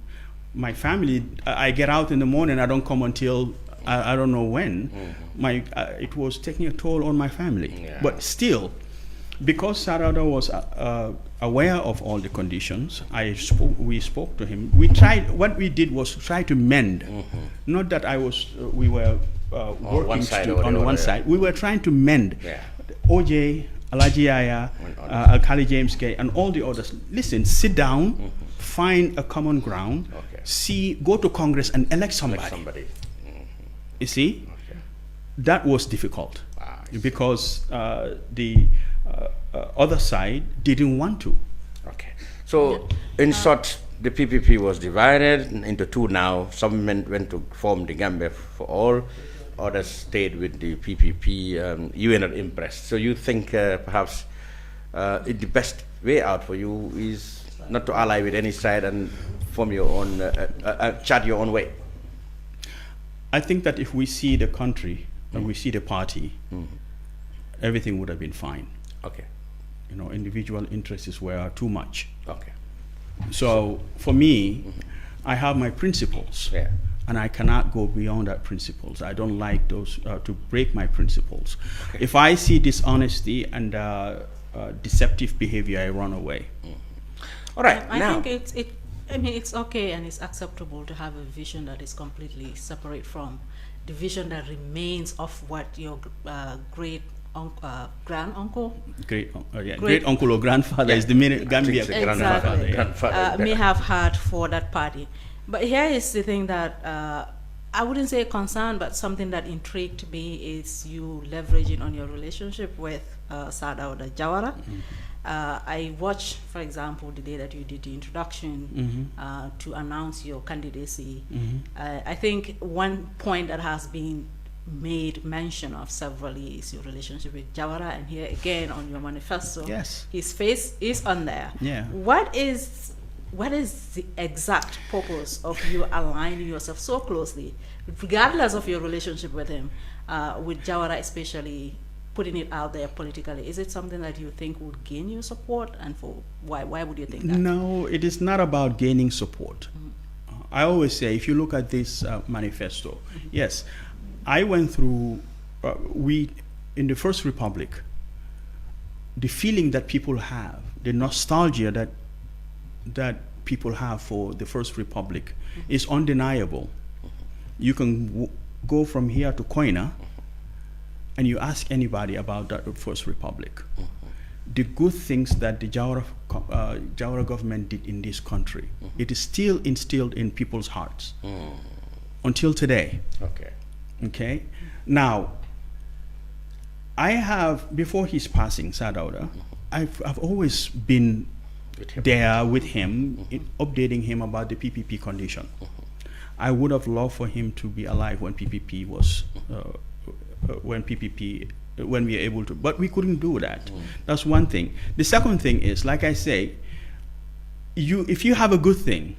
S13: my family, I get out in the morning, I don't come until I don't know when. It was taking a toll on my family. But still, because Sarada was aware of all the conditions, we spoke to him. What we did was try to mend. Not that we were working on one side. We were trying to mend. OJ, Alhaji Yaya, Alkali James K, and all the others. Listen, sit down, find a common ground, go to Congress and elect somebody. You see? That was difficult because the other side didn't want to.
S11: Okay. So, in short, the PPP was divided into two now. Some went to form the Gambia for All. Others stayed with the PPP. You were not impressed. So you think perhaps the best way out for you is not to ally with any side and form your own, chart your own way?
S13: I think that if we see the country and we see the party, everything would have been fine.
S11: Okay.
S13: You know, individual interests were too much.
S11: Okay.
S13: So for me, I have my principles. And I cannot go beyond that principles. I don't like those to break my principles. Okay. If I see dishonesty and deceptive behavior, I run away.
S11: All right.
S12: I think it's okay and it's acceptable to have a vision that is completely separate from the vision that remains of what your great uncle or grandfather
S13: is the Gambia
S12: grandfather may have had for that party. But here is the thing that I wouldn't say a concern, but something that intrigued me is you leveraging on your relationship with Sada Jawara. I watched, for example, the day that you did the introduction to announce your candidacy. I think one point that has been made mention of severally is your relationship with Jawara, and here again on your manifesto,
S13: yes,
S12: his face is on there.
S13: Yeah.
S12: What is the exact purpose of you aligning yourself so closely, regardless of your relationship with him, with Jawara especially, putting it out there politically? Is it something that you think would gain you support, and for why would you think that?
S13: No, it is not about gaining support. I always say, if you look at this manifesto, yes, I went through, in the First Republic, the feeling that people have, the nostalgia that people have for the First Republic is undeniable. You can go from here to Koina and you ask anybody about that First Republic. The good things that the Jawara government did in this country, it is still instilled in people's hearts until today. Okay. Now, I have, before his passing, Sadauda, I've always been there with him, updating him about the PPP condition. I would have loved for him to be alive when PPP was, when we were able to, but we couldn't do that. That's one thing. The second thing is, like I say, if you have a good thing,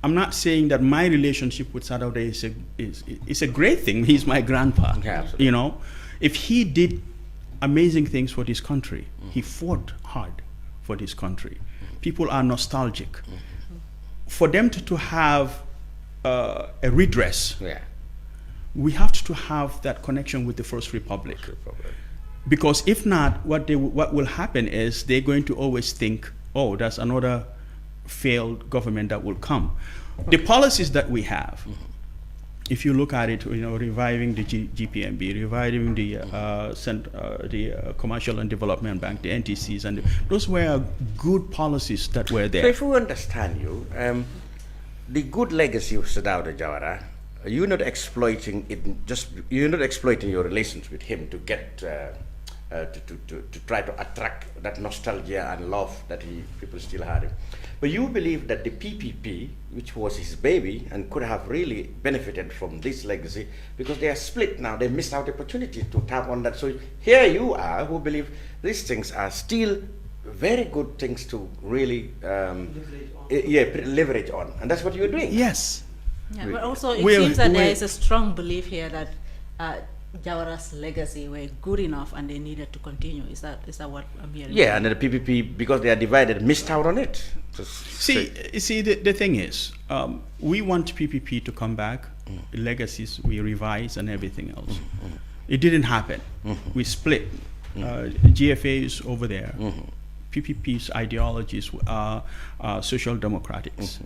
S13: I'm not saying that my relationship with Sadauda is a great thing. He's my grandpa. You know, if he did amazing things for this country, he fought hard for this country. People are nostalgic. For them to have a redress, we have to have that connection with the First Republic. Because if not, what will happen is they're going to always think, oh, that's another failed government that will come. The policies that we have, if you look at it, you know, reviving the GPMB, reviving the Commercial and Development Bank, the NTCs, and those were good policies that were there.
S11: So if we understand you, the good legacy of Sadauda Jawara, you're not exploiting it. You're not exploiting your relations with him to get to try to attract that nostalgia and love that people still had him. But you believe that the PPP, which was his baby and could have really benefited from this legacy, because they are split now, they missed out the opportunity to tap on that. So here you are, who believe these things are still very good things to really leverage on, and that's what you're doing.
S13: Yes.
S12: Yeah, but also it seems that there is a strong belief here that Jawara's legacy were good enough and they needed to continue. Is that what I'm hearing?
S11: Yeah, and the PPP, because they are divided, missed out on it.
S13: See, the thing is, we want PPP to come back, legacies we revise and everything else. It didn't happen. We split. GFA is over there. PPP's ideologies are social democrats.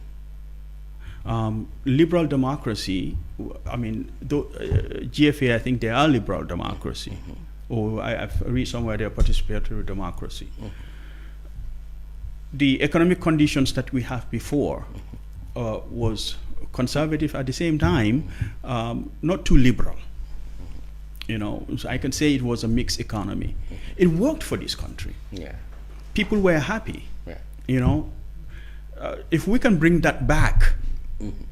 S13: Liberal democracy, I mean, GFA, I think they are liberal democracy. Or I've read somewhere they're participatory democracy. The economic conditions that we have before was conservative at the same time, not too liberal. You know, so I can say it was a mixed economy. It worked for this country.
S11: Yeah.
S13: People were happy. You know, if we can bring that back,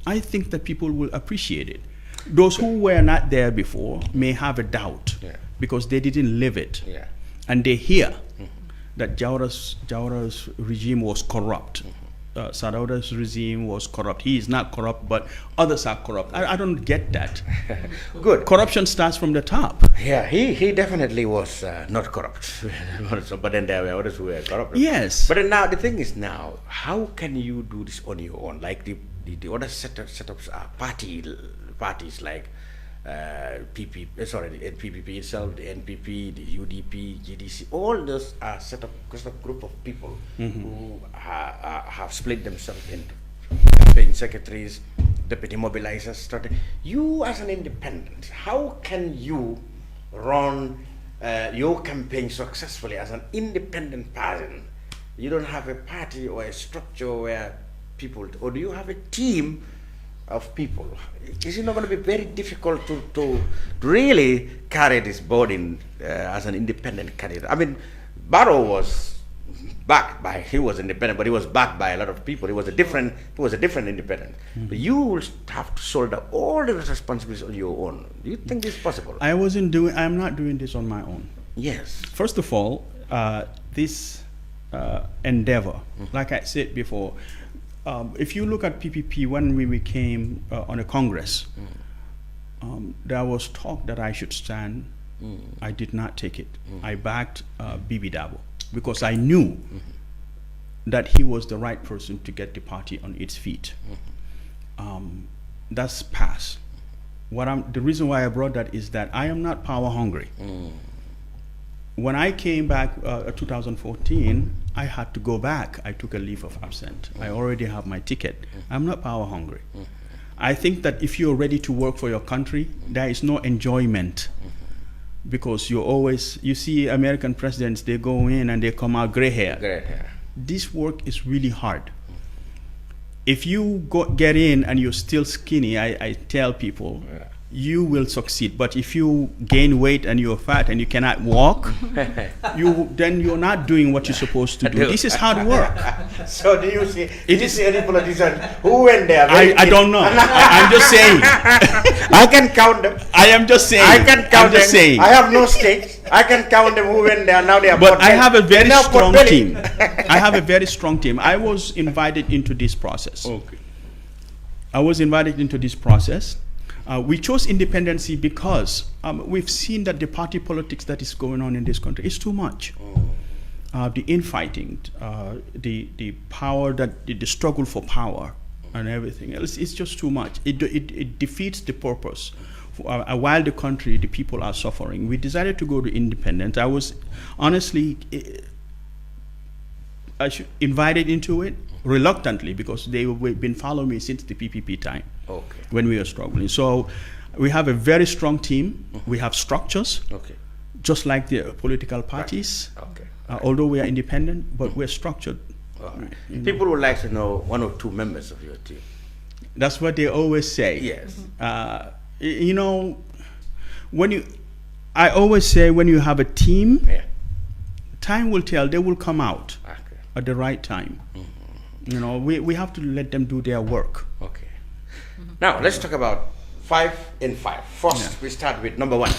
S13: I think that people will appreciate it. Those who were not there before may have a doubt because they didn't live it. And they hear that Jawara's regime was corrupt. Sadauda's regime was corrupt. He is not corrupt, but others are corrupt. I don't get that.
S11: Good.
S13: Corruption starts from the top.
S11: Yeah, he definitely was not corrupt. But then there were others who were corrupt.
S13: Yes.
S11: But then now, the thing is now, how can you do this on your own? Like the other setups are parties like PPP itself, the NPP, the UDP, GDC, all those are set up because of a group of people who have split themselves into campaign secretaries, deputy mobilizers. You as an independent, how can you run your campaign successfully as an independent person? You don't have a party or a structure where people, or do you have a team of people? Is it not going to be very difficult to really carry this burden as an independent candidate? I mean, Barrow was backed by, he was independent, but he was backed by a lot of people. He was a different independent. But you will have to shoulder all the responsibilities on your own. Do you think this is possible?
S13: I'm not doing this on my own.
S11: Yes.
S13: First of all, this endeavor, like I said before, if you look at PPP, when we became on a Congress, there was talk that I should stand. I did not take it. I backed Bibi Dabo because I knew that he was the right person to get the party on its feet. That's past. The reason why I brought that is that I am not power hungry. When I came back 2014, I had to go back. I took a leave of absence. I already have my ticket. I'm not power hungry. I think that if you're ready to work for your country, there is no enjoyment, because you see American presidents, they go in and they come out gray hair. This work is really hard. If you get in and you're still skinny, I tell people, you will succeed. But if you gain weight and you're fat and you cannot walk, then you're not doing what you're supposed to do. This is hard work.
S11: So do you see any politician who went there?
S13: I don't know. I'm just saying.
S11: I can count them.
S13: I am just saying.
S11: I can count them.
S13: Saying.
S11: I have no stakes. I can count them who went there. Now they are.
S13: But I have a very strong team. I have a very strong team. I was invited into this process.
S11: Okay.
S13: I was invited into this process. We chose independency because we've seen that the party politics that is going on in this country is too much. The infighting, the power, the struggle for power and everything else, it's just too much. It defeats the purpose. While the people are suffering, we decided to go to independence. I was honestly invited into it reluctantly because they've been following me since the PPP time.
S11: Okay.
S13: When we were struggling. So we have a very strong team. We have structures, just like the political parties.
S11: Okay.
S13: Although we are independent, but we're structured.
S11: Right. People would like to know one or two members of your team.
S13: That's what they always say.
S11: Yes.
S13: You know, I always say when you have a team, time will tell. They will come out at the right time. You know, we have to let them do their work.
S11: Okay. Now, let's talk about 5 in 5. First, we start with number 1.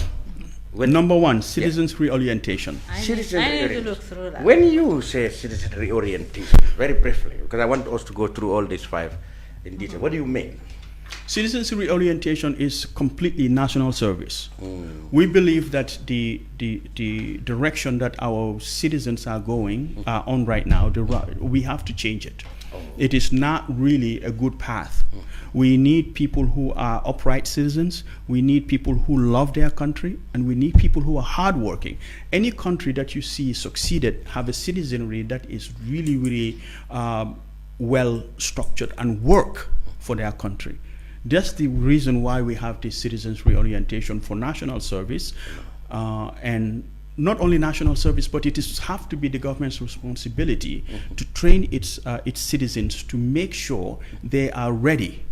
S13: Number 1, citizens reorientation.
S12: I need to look through that.
S11: When you say citizen reorientation, very briefly, because I want us to go through all these 5 in detail, what do you mean?
S13: Citizens reorientation is completely national service. We believe that the direction that our citizens are going on right now, we have to change it. It is not really a good path. We need people who are upright citizens. We need people who love their country, and we need people who are hardworking. Any country that you see succeeded have a citizenry that is really, really well structured and work for their country. That's the reason why we have this citizens reorientation for national service, and not only national service, but it has to be the government's responsibility to train its citizens to make sure they are ready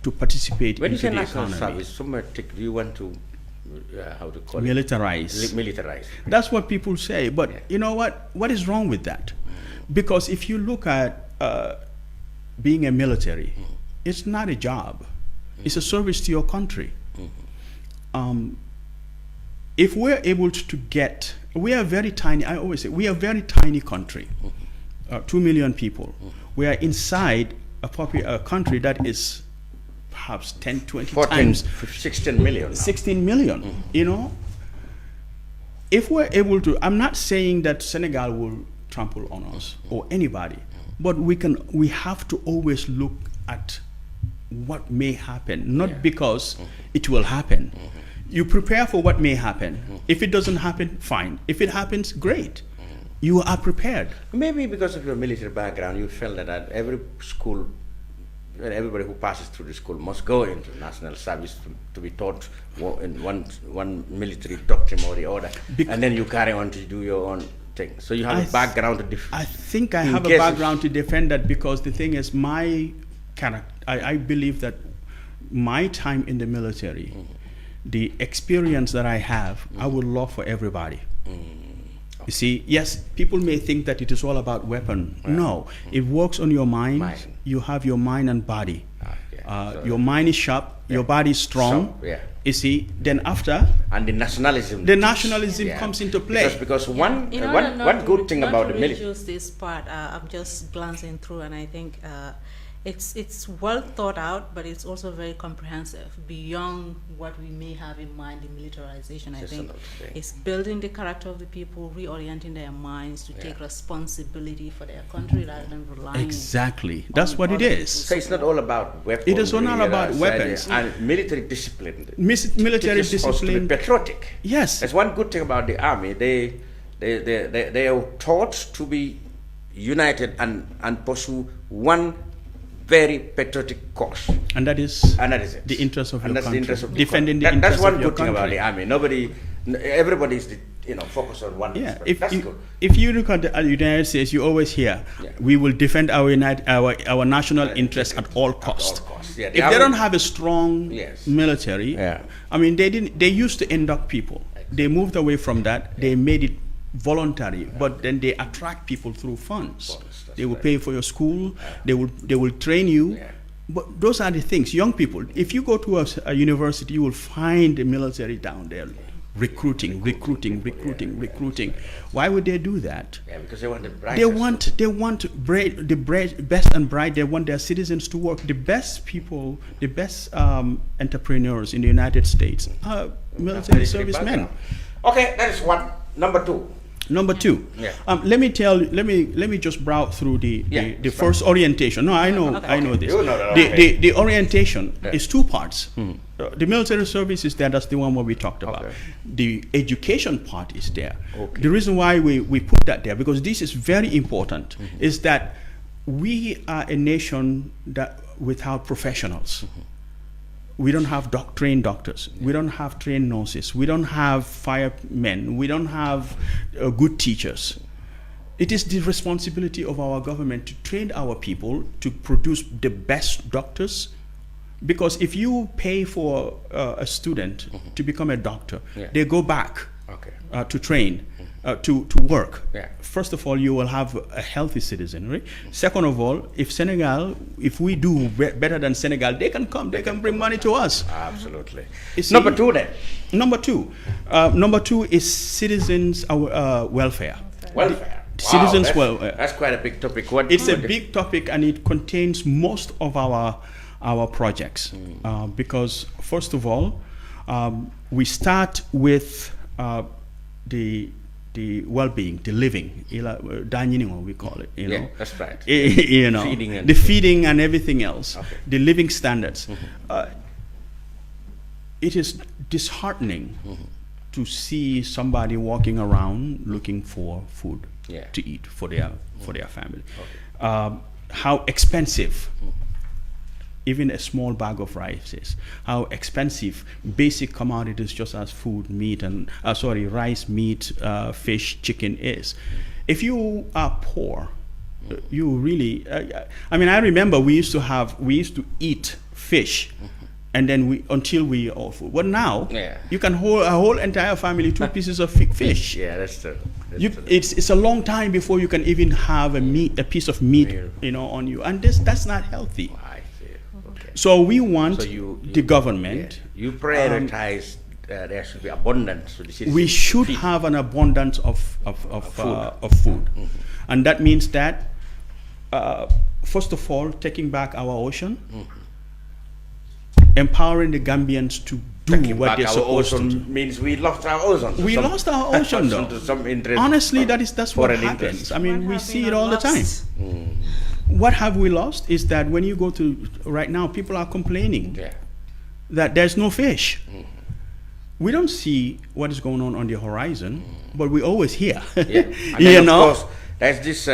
S13: to participate in the economy. When you say national
S11: service, do you want to how to call
S13: militarize?
S11: Militarize.
S13: That's what people say, but you know what? What is wrong with that? Because if you look at being a military, it's not a job. It's a service to your country. If we're able to get, we are very tiny, I always say, we are a very tiny country, 2 million people. We are inside a country that is perhaps 10, 20 times.
S11: 16 million.
S13: 16 million, you know. If we're able to, I'm not saying that Senegal will trample on us or anybody, but we have to always look at what may happen, not because it will happen. You prepare for what may happen. If it doesn't happen, fine. If it happens, great. You are prepared.
S11: Maybe because of your military background, you felt that at every school, everybody who passes through the school must go into national service to be taught in one military doctrine or the other, and then you carry on to do your own thing. So you have a background to defend.
S13: I think I have a background to defend that, because the thing is, my character, I believe that my time in the military, the experience that I have, I would love for everybody. You see, yes, people may think that it is all about weapon. No, it works on your mind. You have your mind and body. Your mind is sharp, your body is strong. You see, then after,
S11: and the nationalism
S13: comes into play.
S11: Because one good thing about the military.
S12: Use this part. I'm just glancing through, and I think it's well thought out, but it's also very comprehensive beyond what we may have in mind. The militarization, I think, is building the character of the people, reorienting their minds to take responsibility for their country rather than relying.
S13: Exactly, that's what it is.
S11: So it's not all about weapons.
S13: It is not about weapons
S11: and military discipline.
S13: Military discipline.
S11: To be patriotic.
S13: Yes,
S11: that's one good thing about the army. They are taught to be united and pursue one very patriotic cause,
S13: and that is
S11: it.
S13: The interest of your country.
S11: The interest of
S13: defending the interest
S11: That's one
S13: of your
S11: good thing
S13: country.
S11: about the army. Everybody is focused on one.
S13: Yeah,
S11: that's good.
S13: If you look at the United States, you always hear we will defend our national interests at all costs. If they don't have a strong military, I mean, they used to induct people. They moved away from that. They made it voluntary, but then they attract people through funds. They will pay for your school. They will train you. But those are the things. Young people, if you go to a university, you will find the military down there recruiting. Why would they do that?
S11: Yeah, because they want the bright.
S13: They want the best and bright. They want their citizens to work. The best people, the best entrepreneurs in the United States are military servicemen.
S11: Okay, that is one. Number two.
S13: Yeah. Let me just browse through the first orientation. No, I know this.
S11: You know
S13: the orientation is two parts. The military service is there. That's the one where we talked about. The education part is there. The reason why we put that there, because this is very important, is that we are a nation that without professionals. We don't have trained doctors. We don't have trained nurses. We don't have firemen. We don't have good teachers. It is the responsibility of our government to train our people to produce the best doctors. Because if you pay for a student to become a doctor, they go back to train, to work. First of all, you will have a healthy citizenry. Second of all, if we do better than Senegal, they can come, they can bring money to us.
S11: Absolutely.
S13: Number two is citizens' welfare. Citizens' welfare.
S11: That's quite a big topic.
S13: It's a big topic, and it contains most of our projects. Because first of all, we start with the well-being, the living, we call it.
S11: Yeah, that's right.
S13: Feeding and everything else, the living standards. It is disheartening to see somebody walking around looking for food to eat for their family. How expensive. Even a small bag of rice is. How expensive basic commodities just as food, meat, and rice, meat, fish, chicken is. If you are poor, you really. I remember we used to eat fish, and then until we all food. But now you can hold a whole entire family 2 pieces of fish.
S11: Yeah, that's true.
S13: It's a long time before you can even have a piece of meat, on you, and that's not healthy. So we want the government.
S11: You prioritize. There should be abundance.
S13: We should have an abundance of food, and that means that first of all, taking back our ocean, empowering the Gambians to do what they're supposed to.
S11: Means we lost our ocean.
S13: We lost our ocean, though.
S11: To some interest.
S13: Honestly, that's what happens. We see it all the time. What have we lost is that when you go to right now, people are complaining that there's no fish. We don't see what is going on the horizon, but we always hear.
S11: Of course, there's this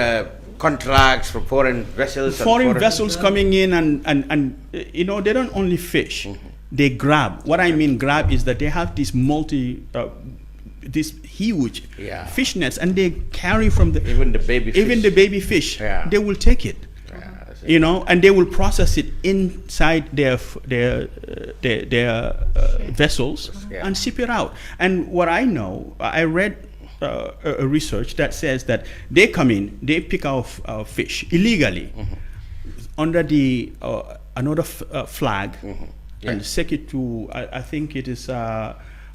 S11: contracts for foreign vessels.
S13: Foreign vessels coming in and they don't only fish, they grab. What I mean grab is that they have this huge fish nets, and they carry from
S11: even the baby fish.
S13: They will take it, and they will process it inside their vessels and ship it out. And what I know, I read a research that says that they come in, they pick our fish illegally under the another flag and take it to I think it is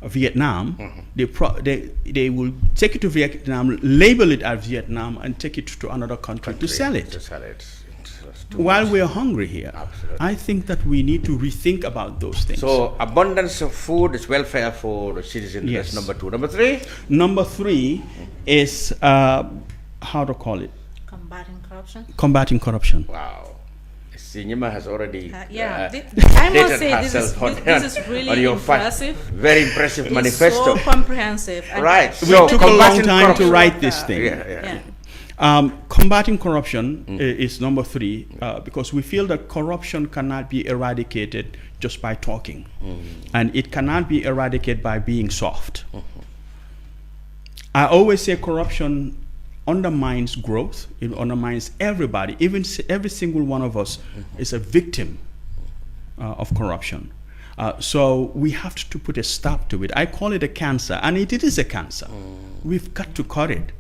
S13: Vietnam. They will take it to Vietnam, label it as Vietnam, and take it to another country to sell it. While we are hungry here.
S11: Absolutely.
S13: I think that we need to rethink about those things.
S11: So abundance of food is welfare for the citizens.
S13: Yes.
S11: That's number 2. Number 3?
S13: Number 3 is how to call it?
S12: Combating corruption.
S13: Combating corruption.
S11: Wow. Sinyama has already
S12: I must say this is really impressive.
S11: Very impressive
S12: it's
S11: manifesto.
S12: So comprehensive.
S11: Right.
S13: We took a long time to write this thing. Combating corruption is number 3 because we feel that corruption cannot be eradicated just by talking, and it cannot be eradicated by being soft. I always say corruption undermines growth. It undermines everybody. Even every single one of us is a victim of corruption. So we have to put a stop to it. I call it a cancer, and it is a cancer. We've got to cut it.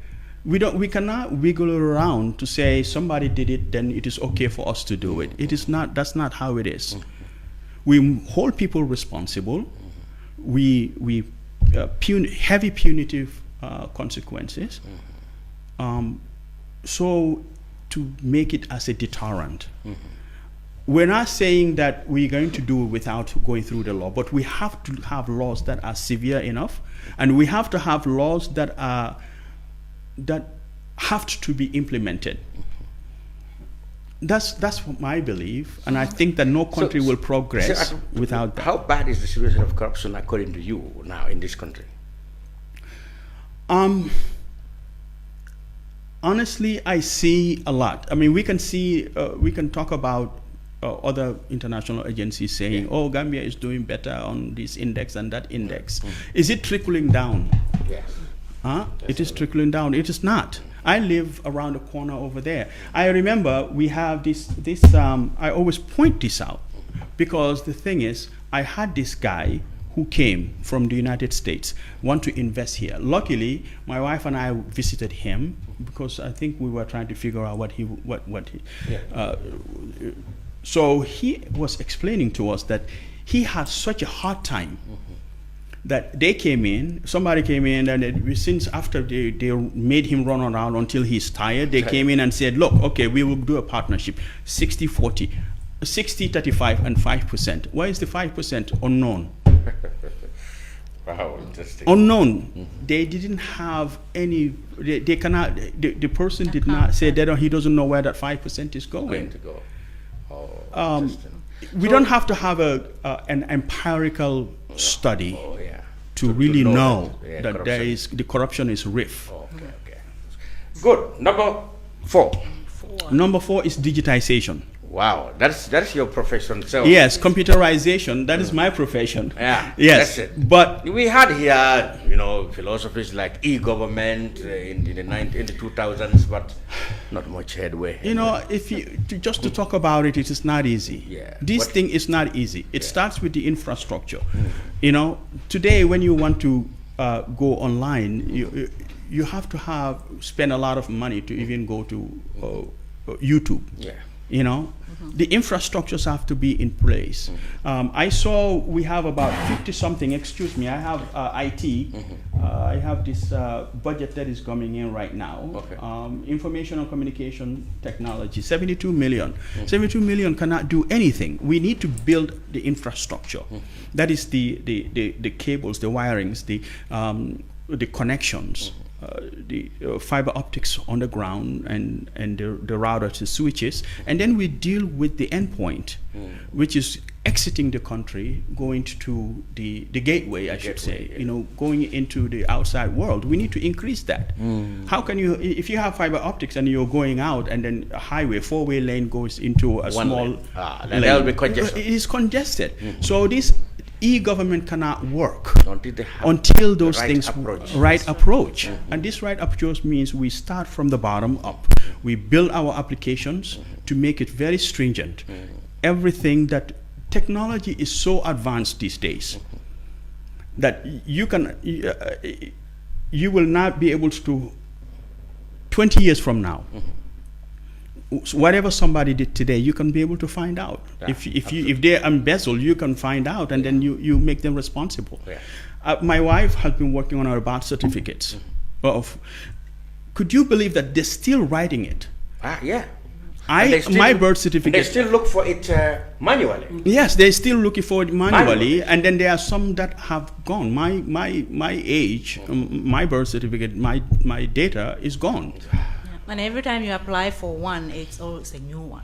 S13: We cannot wiggle around to say somebody did it, then it is okay for us to do it. It is not. That's not how it is. We hold people responsible. We heavy punitive consequences. So to make it as a deterrent. We're not saying that we're going to do it without going through the law, but we have to have laws that are severe enough, and we have to have laws that have to be implemented. That's what my belief, and I think that no country will progress without that.
S11: How bad is the situation of corruption according to you now in this country?
S13: Honestly, I see a lot. I mean, we can talk about other international agencies saying, oh, Gambia is doing better on this index and that index. Is it trickling down?
S11: Yes.
S13: It is trickling down. It is not. I live around the corner over there. I remember we have this I always point this out because the thing is, I had this guy who came from the United States, want to invest here. Luckily, my wife and I visited him because I think we were trying to figure out what he. So he was explaining to us that he had such a hard time that they came in, somebody came in, and since after they made him run around until he's tired, they came in and said, look, okay, we will do a partnership, 60-40, 60, 35, and 5%. Why is the 5% unknown?
S11: Wow, interesting.
S13: Unknown. They didn't have any, they cannot, the person did not say that he doesn't know where that 5% is going.
S11: To go.
S13: We don't have to have an empirical study to really know that there is the corruption is rife.
S11: Okay. Good. Number 4.
S13: Number 4 is digitization.
S11: Wow, that's your profession. So
S13: yes, computerization. That is my profession.
S11: Yeah.
S13: Yes.
S11: That's it.
S13: But
S11: we had here, philosophies like e-government in the 2000s, but not much headway.
S13: If you just to talk about it, it is not easy.
S11: Yeah.
S13: This thing is not easy. It starts with the infrastructure. Today when you want to go online, you have to spend a lot of money to even go to YouTube.
S11: Yeah.
S13: The infrastructures have to be in place. I saw we have about 50-something, I have IT. I have this budget that is coming in right now.
S11: Okay.
S13: Information and communication technology, 72 million. 72 million cannot do anything. We need to build the infrastructure. That is the cables, the wirings, the connections. The fiber optics on the ground and the routers, the switches, and then we deal with the endpoint, which is exiting the country, going to the gateway, I should say, going into the outside world. We need to increase that. How can you, if you have fiber optics and you're going out and then a highway, 4-way lane goes into a small lane.
S11: Then that will be congested.
S13: It is congested. So this e-government cannot work until those things right approach. And this right approach means we start from the bottom up. We build our applications to make it very stringent. Everything that technology is so advanced these days that you can you will not be able to, 20 years from now, whatever somebody did today, you can be able to find out. If they embezzle, you can find out, and then you make them responsible. My wife has been working on our birth certificates. Could you believe that they're still writing it?
S11: Yeah.
S13: My birth certificate.
S11: They still look for it manually.
S13: Yes, they're still looking for it manually, and then there are some that have gone. My age, my birth certificate, my data is gone.
S12: And every time you apply for one, it's always a new one.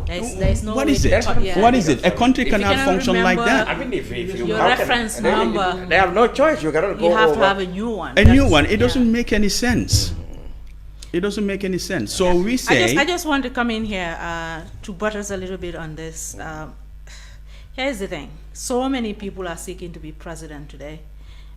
S12: There's no.
S13: What is it? What is it? A country cannot function like that.
S11: I mean, if
S12: your reference number,
S11: they have no choice. You cannot go.
S12: You have to have a new one.
S13: A new one. It doesn't make any sense. It doesn't make any sense. So we say.
S12: I just want to come in here to buttress a little bit on this. Here's the thing: so many people are seeking to be president today,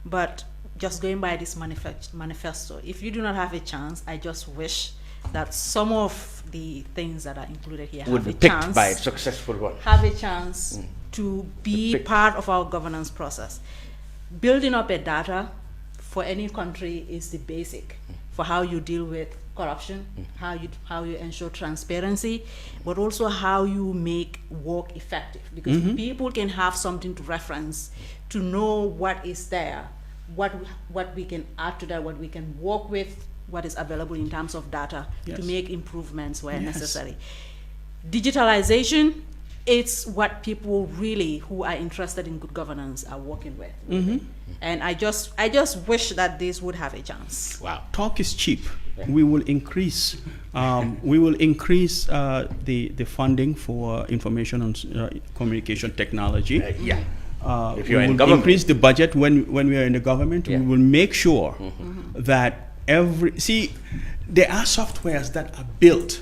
S12: but just going by this manifesto, if you do not have a chance, I just wish that some of the things that are included here
S11: would be picked by a successful one.
S12: Have a chance to be part of our governance process. Building up a data for any country is the basic for how you deal with corruption, how you ensure transparency, but also how you make work effective. Because people can have something to reference to know what is there, what we can add to that, what we can work with, what is available in terms of data to make improvements where necessary. Digitalization, it's what people really who are interested in good governance are working with. And I just wish that this would have a chance.
S13: Wow. Talk is cheap. We will increase the funding for information and communication technology.
S11: If you're
S13: we
S11: in
S13: will
S11: government,
S13: increase the budget when we are in the government. We will make sure that there are softwares that are built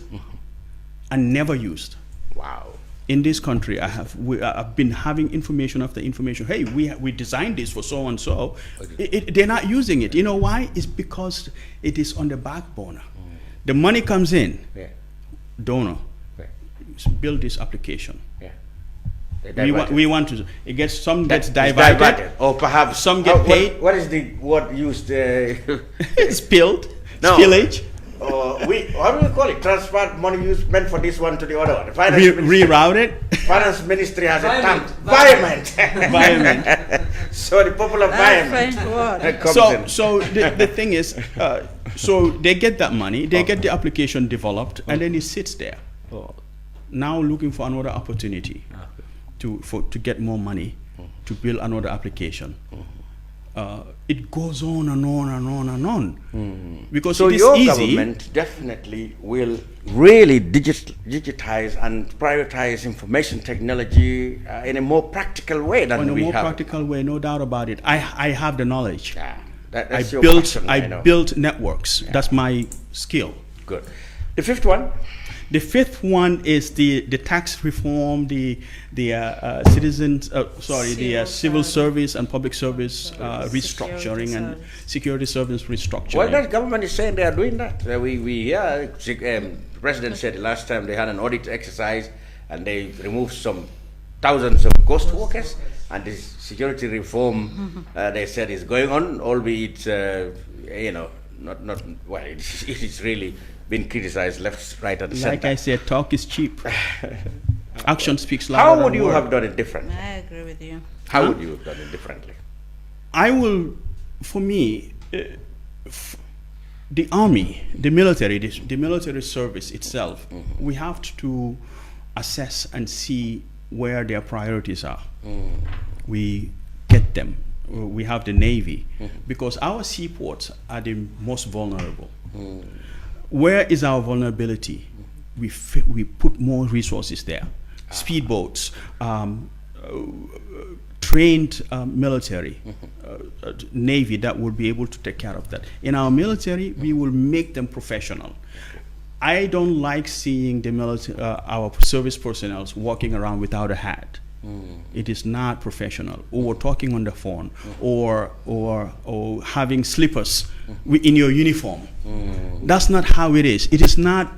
S13: and never used.
S11: Wow.
S13: In this country, I've been having information after information. Hey, we designed this for so and so. They're not using it. You know why? It's because it is on the back burner. The money comes in. Donor, build this application. We want to. It gets some gets diverted,
S11: or perhaps
S13: some get paid.
S11: What is the word used?
S13: Spilled.
S11: No.
S13: Spillage.
S11: How do we call it? Transfer money used meant for this one to the other one.
S13: Rerouted.
S11: Finance Ministry has a term. Environment. So the popular environment comes in.
S13: So the thing is, so they get that money, they get the application developed, and then it sits there. Now looking for another opportunity to get more money to build another application. It goes on and on and on and on. Because
S11: so
S13: it is
S11: your
S13: easy.
S11: government definitely will really digitize and prioritize information technology in a more practical way than we have.
S13: In a more practical way, no doubt about it. I have the knowledge.
S11: That's your
S13: built
S11: passion,
S13: I built networks. That's my skill.
S11: Good. The fifth one?
S13: The fifth one is the tax reform, the civil service and public service restructuring and security service restructuring.
S11: Well, that government is saying they are doing that. We hear the president said last time they had an audit exercise and they removed some thousands of ghost workers, and this security reform they said is going on, albeit not well. It is really been criticized left, right, and center.
S13: Like I said, talk is cheap. Action speaks louder.
S11: How would you have done it differently?
S12: I agree with you.
S11: How would you have done it differently?
S13: I will, for me, the army, the military service itself, we have to assess and see where their priorities are. We get them. We have the Navy, because our seaports are the most vulnerable. Where is our vulnerability? We put more resources there. Speedboats, trained military, Navy that will be able to take care of that. In our military, we will make them professional. I don't like seeing the military, our service personnel walking around without a hat. It is not professional. Or talking on the phone, or having slippers in your uniform. That's not how it is. It is not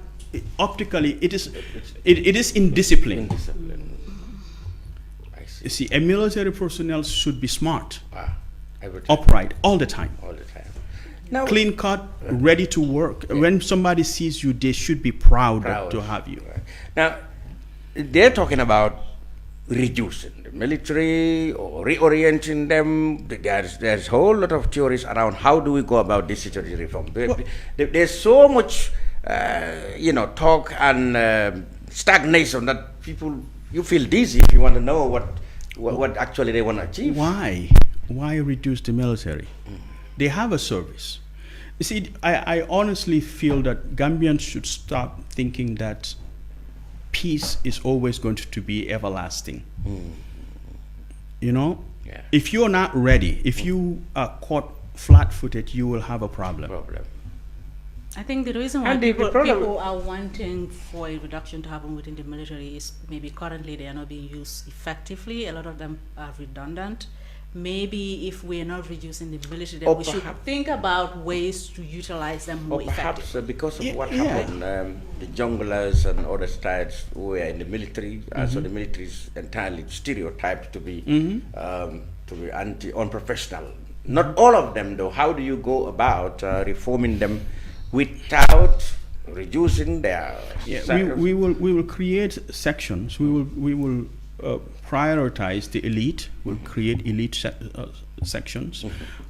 S13: optically. It is indiscipline. You see, a military personnel should be smart, upright all the time. clean cut, ready to work. When somebody sees you, they should be proud to have you.
S11: Now, they're talking about reducing the military or reorienting them. There's a whole lot of theories around how do we go about this security reform. There's so much, talk and stagnation that you feel dizzy if you want to know what actually they want to achieve.
S13: Why reduce the military? They have a service. You see, I honestly feel that Gambians should stop thinking that peace is always going to be everlasting. If you're not ready, if you are caught flat-footed, you will have a problem.
S12: I think the reason why people are wanting for a reduction to happen within the military is maybe currently they are not being used effectively. A lot of them are redundant. Maybe if we are not reducing the military, then we should think about ways to utilize them more effectively.
S11: Perhaps because of what happened, the junglers and other styles who were in the military, so the military is entirely stereotyped to be unprofessional. Not all of them, though. How do you go about reforming them without reducing their?
S13: We will create sections. We will prioritize the elite. We'll create elite sections.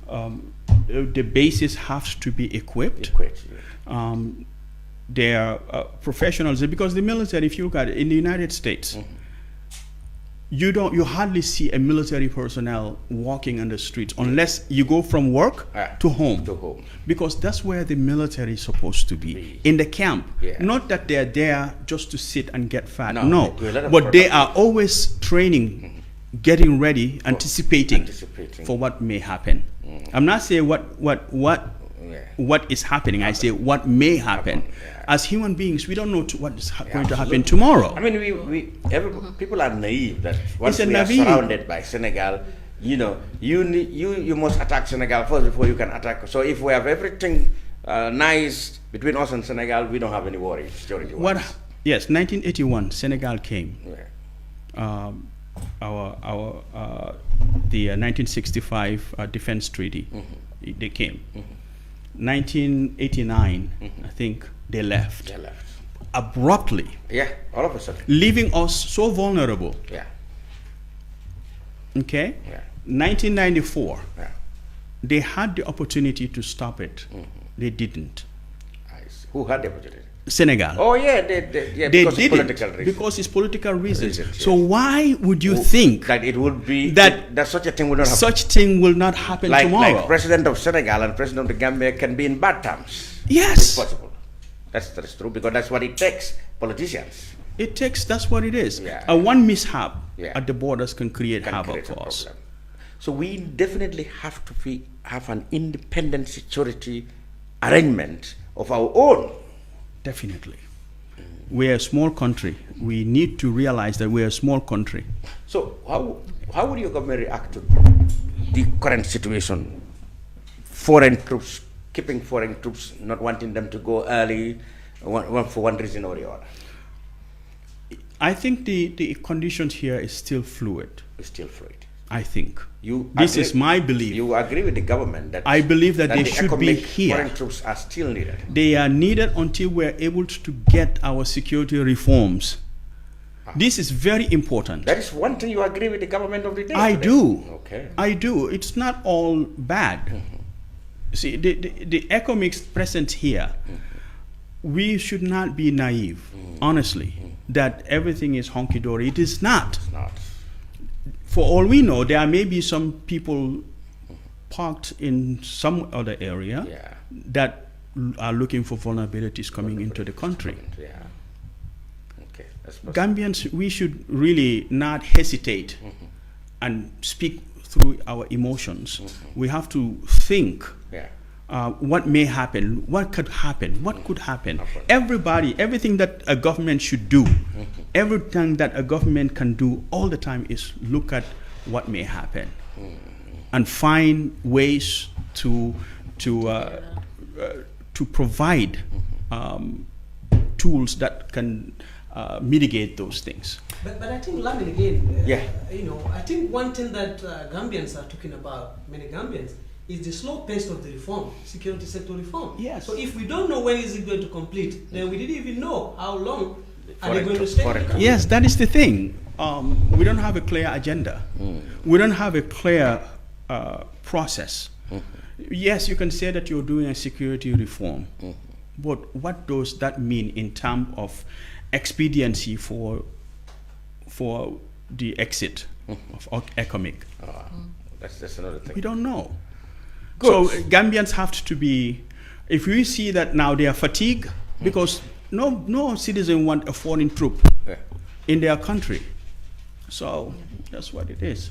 S13: The bases have to be equipped. They are professionals, because the military, if you look at it in the United States, you hardly see a military personnel walking on the streets unless you go from work to home. Because that's where the military is supposed to be, in the camp. Not that they're there just to sit and get fat. No. But they are always training, getting ready, anticipating for what may happen. I'm not saying what is happening. I say what may happen. As human beings, we don't know what is going to happen tomorrow.
S11: I mean, people are naive that once we are surrounded by Senegal, you must attack Senegal first before you can attack. So if we have everything nice between us and Senegal, we don't have any worries.
S13: Yes, 1981, Senegal came. The 1965 Defense Treaty, they came. 1989, I think they left. Abruptly.
S11: All of a sudden.
S13: Leaving us so vulnerable. Okay? 1994, they had the opportunity to stop it. They didn't.
S11: Who had the opportunity?
S13: Senegal.
S11: Oh yeah, they didn't,
S13: because it's political reasons. So why would you think
S11: that it would be that such a thing would not happen?
S13: Such thing will not happen tomorrow.
S11: Like President of Senegal and President of the Gambia can be in bad terms.
S13: Yes,
S11: it's possible. That's true, because that's what it takes. Politicians.
S13: That's what it is. One mishap at the borders can create havoc for us.
S11: So we definitely have to have an independent security arrangement of our own.
S13: Definitely. We're a small country. We need to realize that we're a small country.
S11: So how would your government react to the current situation? Foreign troops, keeping foreign troops, not wanting them to go early, for one reason or the other.
S13: I think the conditions here is still fluid.
S11: It's still fluid.
S13: I think. This is my belief.
S11: You agree with the government that
S13: I believe that they should be here.
S11: Foreign troops are still needed.
S13: They are needed until we're able to get our security reforms. This is very important.
S11: That is one thing you agree with the government of the day.
S13: I do.
S11: Okay.
S13: I do. It's not all bad. See, the economics present here, we should not be naive, honestly, that everything is hunky-dory. It is not.
S11: It's not.
S13: For all we know, there may be some people parked in some other area that are looking for vulnerabilities coming into the country.
S11: Okay.
S13: Gambians, we should really not hesitate and speak through our emotions. We have to think what may happen, what could happen, what could happen. Everything that a government should do, everything that a government can do all the time is look at what may happen and find ways to provide tools that can mitigate those things.
S14: But I think, Lamin, again, I think one thing that Gambians are talking about, many Gambians, is the slow pace of the reform, security sector reform.
S13: Yes.
S14: So if we don't know when is it going to complete, then we didn't even know how long are they going to stay.
S13: Yes, that is the thing. We don't have a clear agenda. We don't have a clear process. Yes, you can say that you're doing a security reform, but what does that mean in terms of expediency for the exit of economic?
S11: That's another thing.
S13: We don't know.
S11: Good.
S13: So Gambians have to be, if we see that now they are fatigued, because no citizen want a foreign troop in their country. So that's what it is.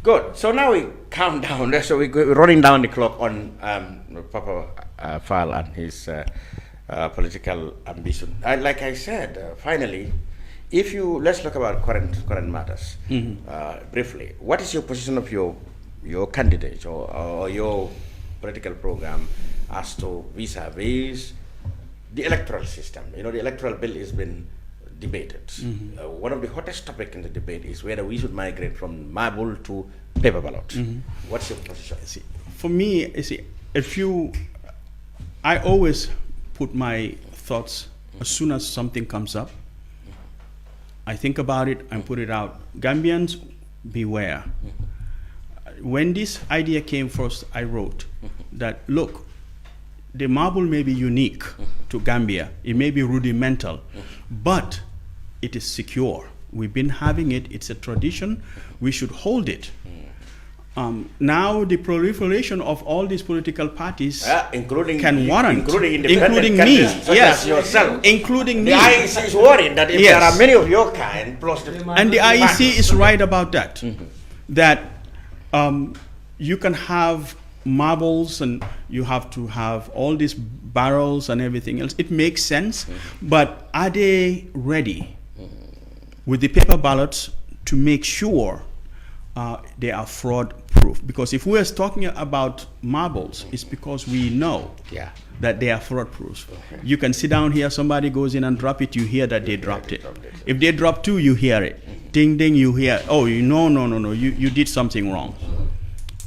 S11: Good. So now we calm down. So we're running down the clock on Papa Faal and his political ambition. Like I said, finally, let's look about current matters briefly. What is your position of your candidate or your political program as to vis-a-vis the electoral system? You know, the electoral bill has been debated. One of the hottest topics in the debate is whether we should migrate from marble to paper ballot. What's your position?
S13: See, for me, I always put my thoughts as soon as something comes up. I think about it and put it out. Gambians, beware. When this idea came first, I wrote that, look, the marble may be unique to Gambia. It may be rudimental, but it is secure. We've been having it. It's a tradition. We should hold it. Now the proliferation of all these political parties, including me, yes,
S11: yourself,
S13: including me.
S11: The IEC is worried that if there are many of your kind, plus the
S13: and the IEC is right about that. That you can have marbles and you have to have all these barrels and everything else. It makes sense, but are they ready with the paper ballots to make sure they are fraud proof? Because if we're talking about marbles, it's because we know that they are fraud proof. You can sit down here, somebody goes in and drop it, you hear that they dropped it. If they drop two, you hear it. Ding, ding, you hear, oh, no, you did something wrong.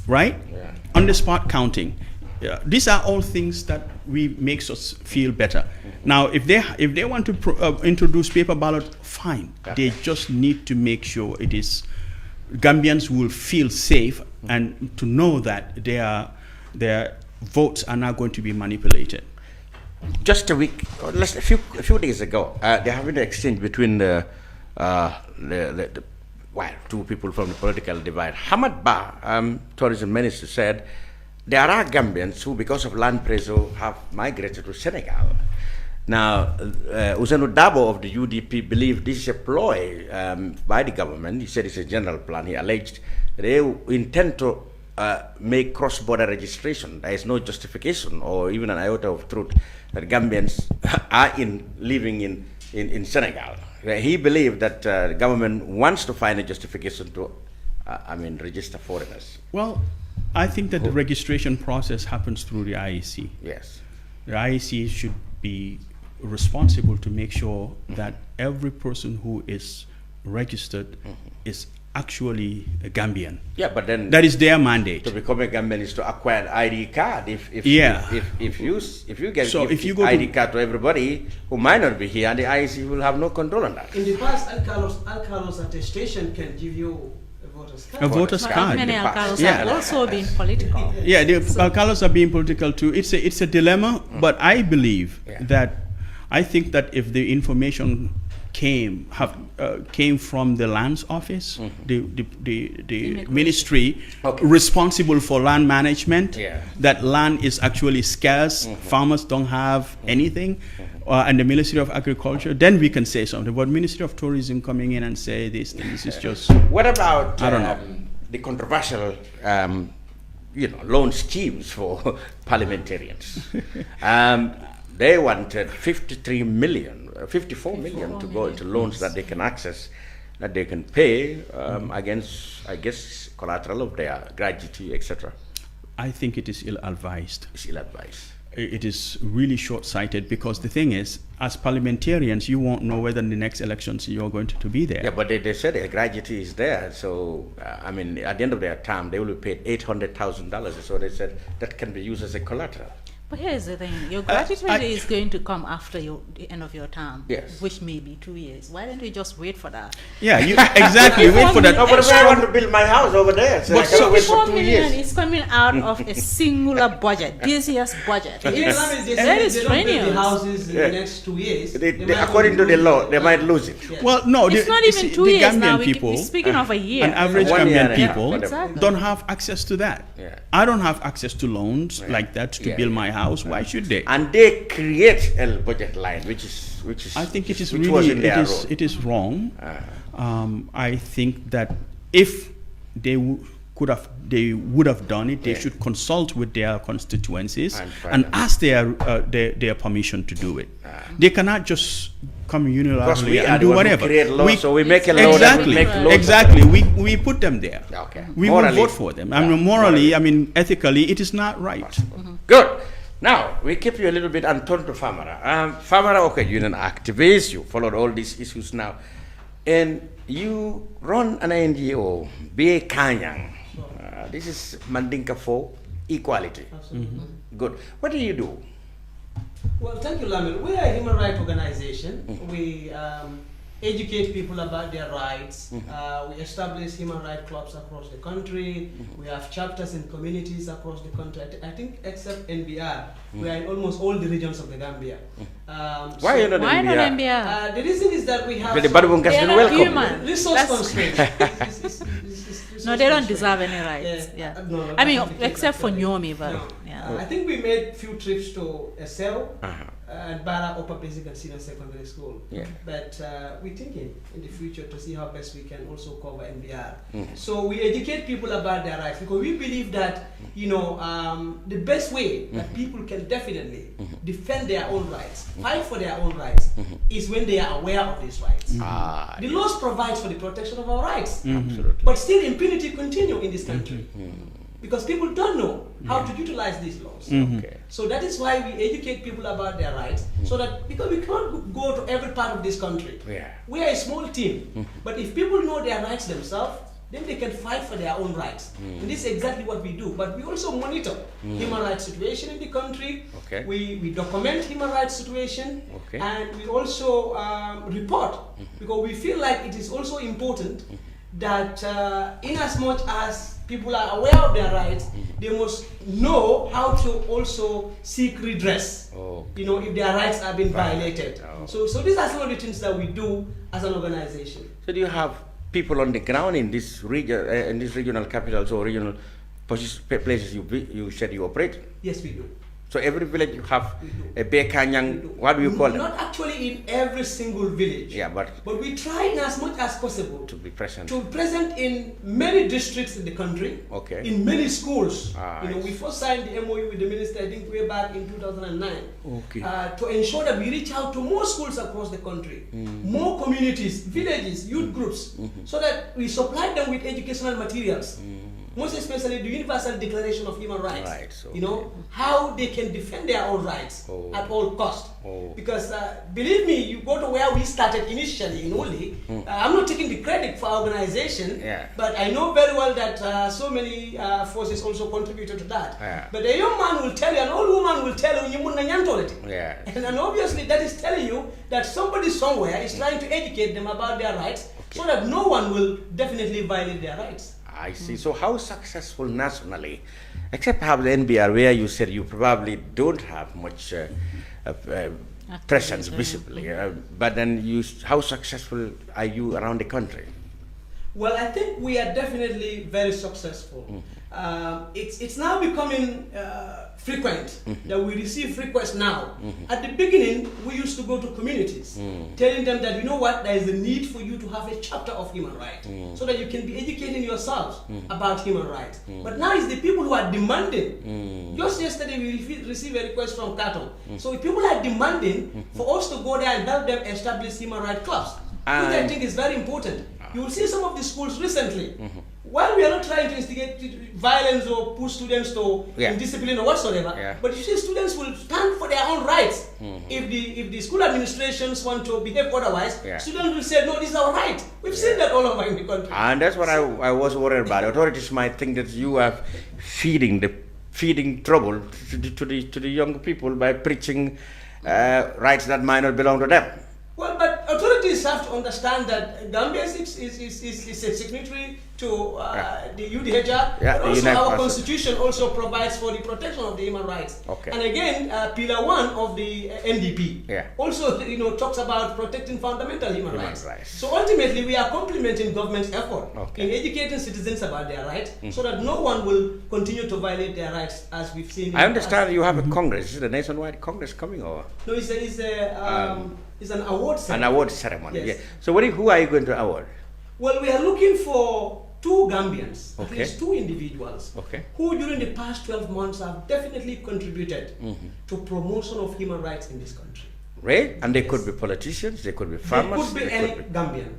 S13: Right? On the spot counting. These are all things that makes us feel better. Now, if they want to introduce paper ballot, fine. They just need to make sure it is Gambians will feel safe and to know that their votes are not going to be manipulated.
S11: Just a few days ago, there have been an exchange between two people from the political divide. Hamad Ba, tourism minister, said there are Gambians who, because of land pressure, have migrated to Senegal. Now, Ousainou Darboe of the UDP believed this is a ploy by the government. He said it's a general plan. He alleged they intend to make cross-border registration. There is no justification or even an iota of truth that Gambians are living in Senegal. He believed that the government wants to find a justification to, register foreigners.
S13: Well, I think that the registration process happens through the IEC.
S11: Yes.
S13: The IEC should be responsible to make sure that every person who is registered is actually a Gambian.
S11: Yeah, but then
S13: that is their mandate.
S11: To become a Gambian is to acquire an ID card. If you give ID card to everybody who might not be here, and the IEC will have no control on that.
S14: In the past, Alcalos attestation can give you a voter's card.
S13: A voter's card.
S12: Many Alcalos have also been political.
S13: Yeah, the Alcalos are being political too. It's a dilemma, but I believe I think that if the information came from the lands office, the ministry responsible for land management, that land is actually scarce, farmers don't have anything, and the Ministry of Agriculture, then we can say something. But Ministry of Tourism coming in and say these things is just...
S11: What about
S13: I don't know.
S11: The controversial loan schemes for parliamentarians? They wanted 54 million to go into loans that they can access, that they can pay against, I guess, collateral of their gratuity, etc.
S13: I think it is ill-advised.
S11: It's ill-advised.
S13: it is really short-sighted, because the thing is, as parliamentarians, you won't know whether in the next elections you're going to be there.
S11: Yeah, but they said a gratuity is there. So, I mean, at the end of their term, they will be paid $800,000. So they said that can be used as a collateral.
S12: But here's the thing, your gratuity is going to come after the end of your term,
S11: yes,
S12: which may be 2 years. Why don't you just wait for that?
S13: Yeah, you exactly, wait for that.
S11: No, but I want to build my house over there, so I cannot wait for 2 years.
S12: It's coming out of a singular budget, this year's budget.
S14: It's
S12: very
S14: strenuous. The
S12: strenuous.
S14: houses in the next 2 years.
S11: According to the law, they might lose it.
S14: Yeah.
S13: Well, no,
S12: it's not even 2 years
S13: Gambian
S12: now.
S13: people,
S12: Speaking of a year,
S13: an average
S11: 1 year
S13: Gambian
S11: and a half,
S13: people
S12: exactly.
S13: don't have access to that.
S11: Yeah.
S13: I don't have access to loans like that to build my house. Why should they?
S11: And they create a budget line, which is.
S13: I think it is
S11: which
S13: really
S11: was in their role.
S13: it is wrong. I think that if they would have done it, they should consult with their constituencies and ask their permission to do it. They cannot just come unilaterally and do whatever.
S11: So we make a law that will make laws.
S13: Exactly. We put them there.
S11: Okay.
S13: We will vote for them. I mean, morally, I mean, ethically, it is not right.
S11: Good. Now, we keep you a little bit and turn to Nfamara. Nfamara, okay, you're an activist, you followed all these issues now, and you run an NGO, Kanying. This is Mandinka for Equality.
S14: Absolutely.
S11: Good. What do you do?
S14: Well, thank you, Lamin. We are a human rights organization. We educate people about their rights. We establish human rights clubs across the country. We have chapters in communities across the country. I think except NBR, we are in almost all the regions of the Gambia.
S11: Why are you not NBR?
S14: The reason is that we have
S11: welcome.
S14: Resource constraints.
S12: No, they don't deserve any rights.
S14: No,
S12: I mean, except for Nyomi, but
S14: I think we made few trips to SL and Bara Upper Basic and Senior Secondary School. But we're thinking in the future to see how best we can also cover NBR. So we educate people about their rights, because we believe that the best way that people can definitely defend their own rights, fight for their own rights, is when they are aware of these rights. The laws provide for the protection of our rights, but still impunity continues in this country. Because people don't know how to utilize these laws. So that is why we educate people about their rights, so that, because we can't go to every part of this country. We are a small team, but if people know their rights themselves, then they can fight for their own rights. And this is exactly what we do. But we also monitor human rights situation in the country. We document human rights situation, and we also report, because we feel like it is also important that in as much as people are aware of their rights, they must know how to also seek redress, if their rights are being violated. So these are some of the things that we do as an organization.
S11: So do you have people on the ground in this region, in these regional capitals or regional places you said you operate?
S14: Yes, we do.
S11: So every village you have a Kanying, what do you call it?
S14: Not actually in every single village. But we try in as much as possible
S11: to be present.
S14: To be present in many districts in the country. In many schools. We first signed the MOU with the minister, I think way back in 2009. To ensure that we reach out to more schools across the country, more communities, villages, youth groups, so that we supply them with educational materials. Most especially the Universal Declaration of Human Rights. How they can defend their own rights at all costs. Because believe me, you go to where we started initially in Uli. I'm not taking the credit for our organization, but I know very well that so many forces also contributed to that. But a young man will tell you, an old woman will tell you, and obviously that is telling you that somebody somewhere is trying to educate them about their rights, so that no one will definitely violate their rights.
S11: I see. So how successful nationally, except perhaps the NBR, where you said you probably don't have much presence visibly, but then how successful are you around the country?
S14: Well, I think we are definitely very successful. It's now becoming frequent that we receive requests now. At the beginning, we used to go to communities, telling them that, there is a need for you to have a chapter of human rights, so that you can be educating yourselves about human rights. But now it's the people who are demanding. Just yesterday, we received a request from Kato. So people are demanding for us to go there and help them establish human rights clubs, which I think is very important. You will see some of the schools recently while we are not trying to instigate violence or push students to indiscipline or whatsoever, but you see students will stand for their own rights. If the school administrations want to behave otherwise, students will say, no, this is our right. We've seen that all over in the country.
S11: And that's what I was worried about. Authorities might think that you are feeding trouble to the young people by preaching rights that might not belong to them.
S14: Well, but authorities have to understand that Gambia is a signatory to the UDHR, but also our constitution also provides for the protection of the human rights. And again, Pillar 1 of the NDP also talks about protecting fundamental human rights. So ultimately, we are complementing government's effort in educating citizens about their rights, so that no one will continue to violate their rights, as we've seen.
S11: I understand you have a congress. Is it a nationwide congress coming over?
S14: No, it's an award ceremony.
S11: An award ceremony,
S14: yes.
S11: So who are you going to award?
S14: Well, we are looking for 2 Gambians, at least 2 individuals, who during the past 12 months have definitely contributed to promotion of human rights in this country.
S11: Right? And they could be politicians, they could be farmers.
S14: They could be any Gambian.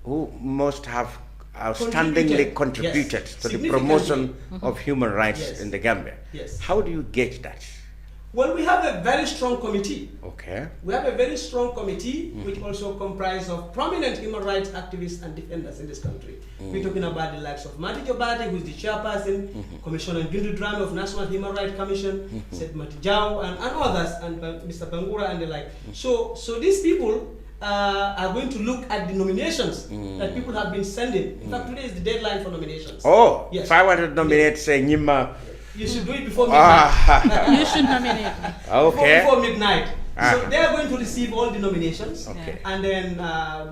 S11: Who must have outstandingly contributed to the promotion of human rights in the Gambia. How do you gauge that?
S14: Well, we have a very strong committee.
S11: Okay.
S14: We have a very strong committee which also comprises of prominent human rights activists and defenders in this country. We're talking about the likes of Mati Jobate, who is the chairperson, Commissioner Gindu Drame of National Human Rights Commission, Seth Matijao, and others, and Mr. Bangura and the like. So these people are going to look at the nominations that people have been sending. In fact, today is the deadline for nominations.
S11: Oh, yes. If I wanted to nominate, say, Nyima.
S14: You should do it before midnight.
S12: You should nominate.
S11: Okay.
S14: Before midnight. So they are going to receive all the nominations and then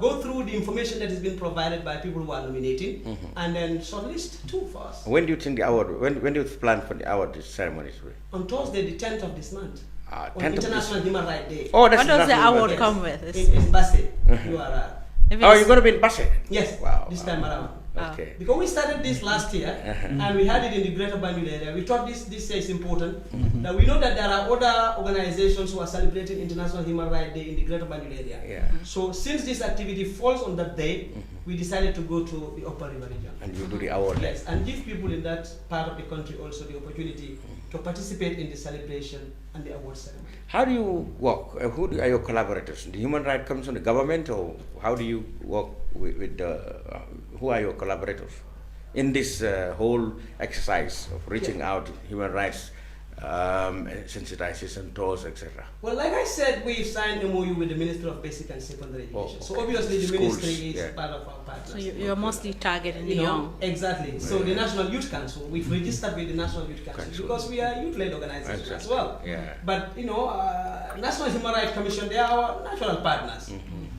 S14: go through the information that has been provided by people who are nominating and then shortlist 2 for us.
S11: When do you think the award, when do you plan for the award ceremonies?
S14: On Thursday, the 10th of this month. On
S11: 10th
S14: International Human Rights Day.
S11: Oh, that's
S12: what does the award come with?
S14: In Basse, Jawara.
S11: Oh, you're going to be in Basse?
S14: Yes, this time around.
S11: Okay.
S14: Because we started this last year and we had it in the Greater Banjul area. We thought this is important. That we know that there are other organizations who are celebrating International Human Rights Day in the Greater Banjul area. So since this activity falls on that day, we decided to go to the Upper River region.
S11: And you do the award?
S14: Yes, and give people in that part of the country also the opportunity to participate in the celebration and the award ceremony.
S11: How do you work? Who are your collaborators? The Human Rights Commission, the government, or how do you work with who are your collaborators in this whole exercise of reaching out human rights, sensitization, tours, etc.?
S14: Well, like I said, we've signed MOU with the Ministry of Basic and Secondary Education. So obviously the ministry is part of our partners.
S12: So you're mostly targeting the young.
S14: Exactly. So the National Youth Council, we've registered with the National Youth Council because we are a youth-led organization as well. But National Human Rights Commission, they are our natural partners.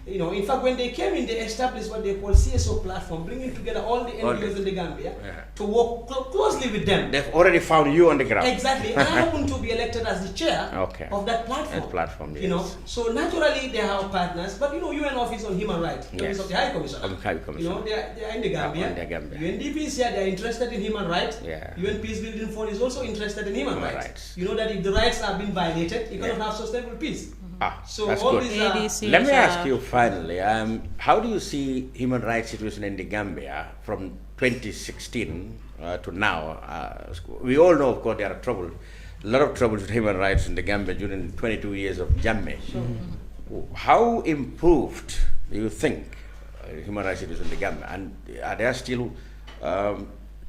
S14: In fact, when they came in, they established what they call CSO platform, bringing together all the NGOs in the Gambia to work closely with them.
S11: They've already found you on the ground.
S14: Exactly. And I happen to be elected as the chair of that platform.
S11: Yes.
S14: So naturally they are our partners. But UN Office on Human Rights, Office of the High Commissioner. They are in the Gambia. UNDP is here. They are interested in human rights. UN Peace Building Fund is also interested in human rights. You know that if the rights are being violated, you cannot have sustainable peace. So
S11: that's
S14: all
S11: good.
S14: these
S11: Let me ask you finally, how do you see human rights situation in the Gambia from 2016 to now? We all know, of course, there are a lot of troubles with human rights in the Gambia during the 22 years of Jammeh. How improved do you think human rights situation in the Gambia? And are there still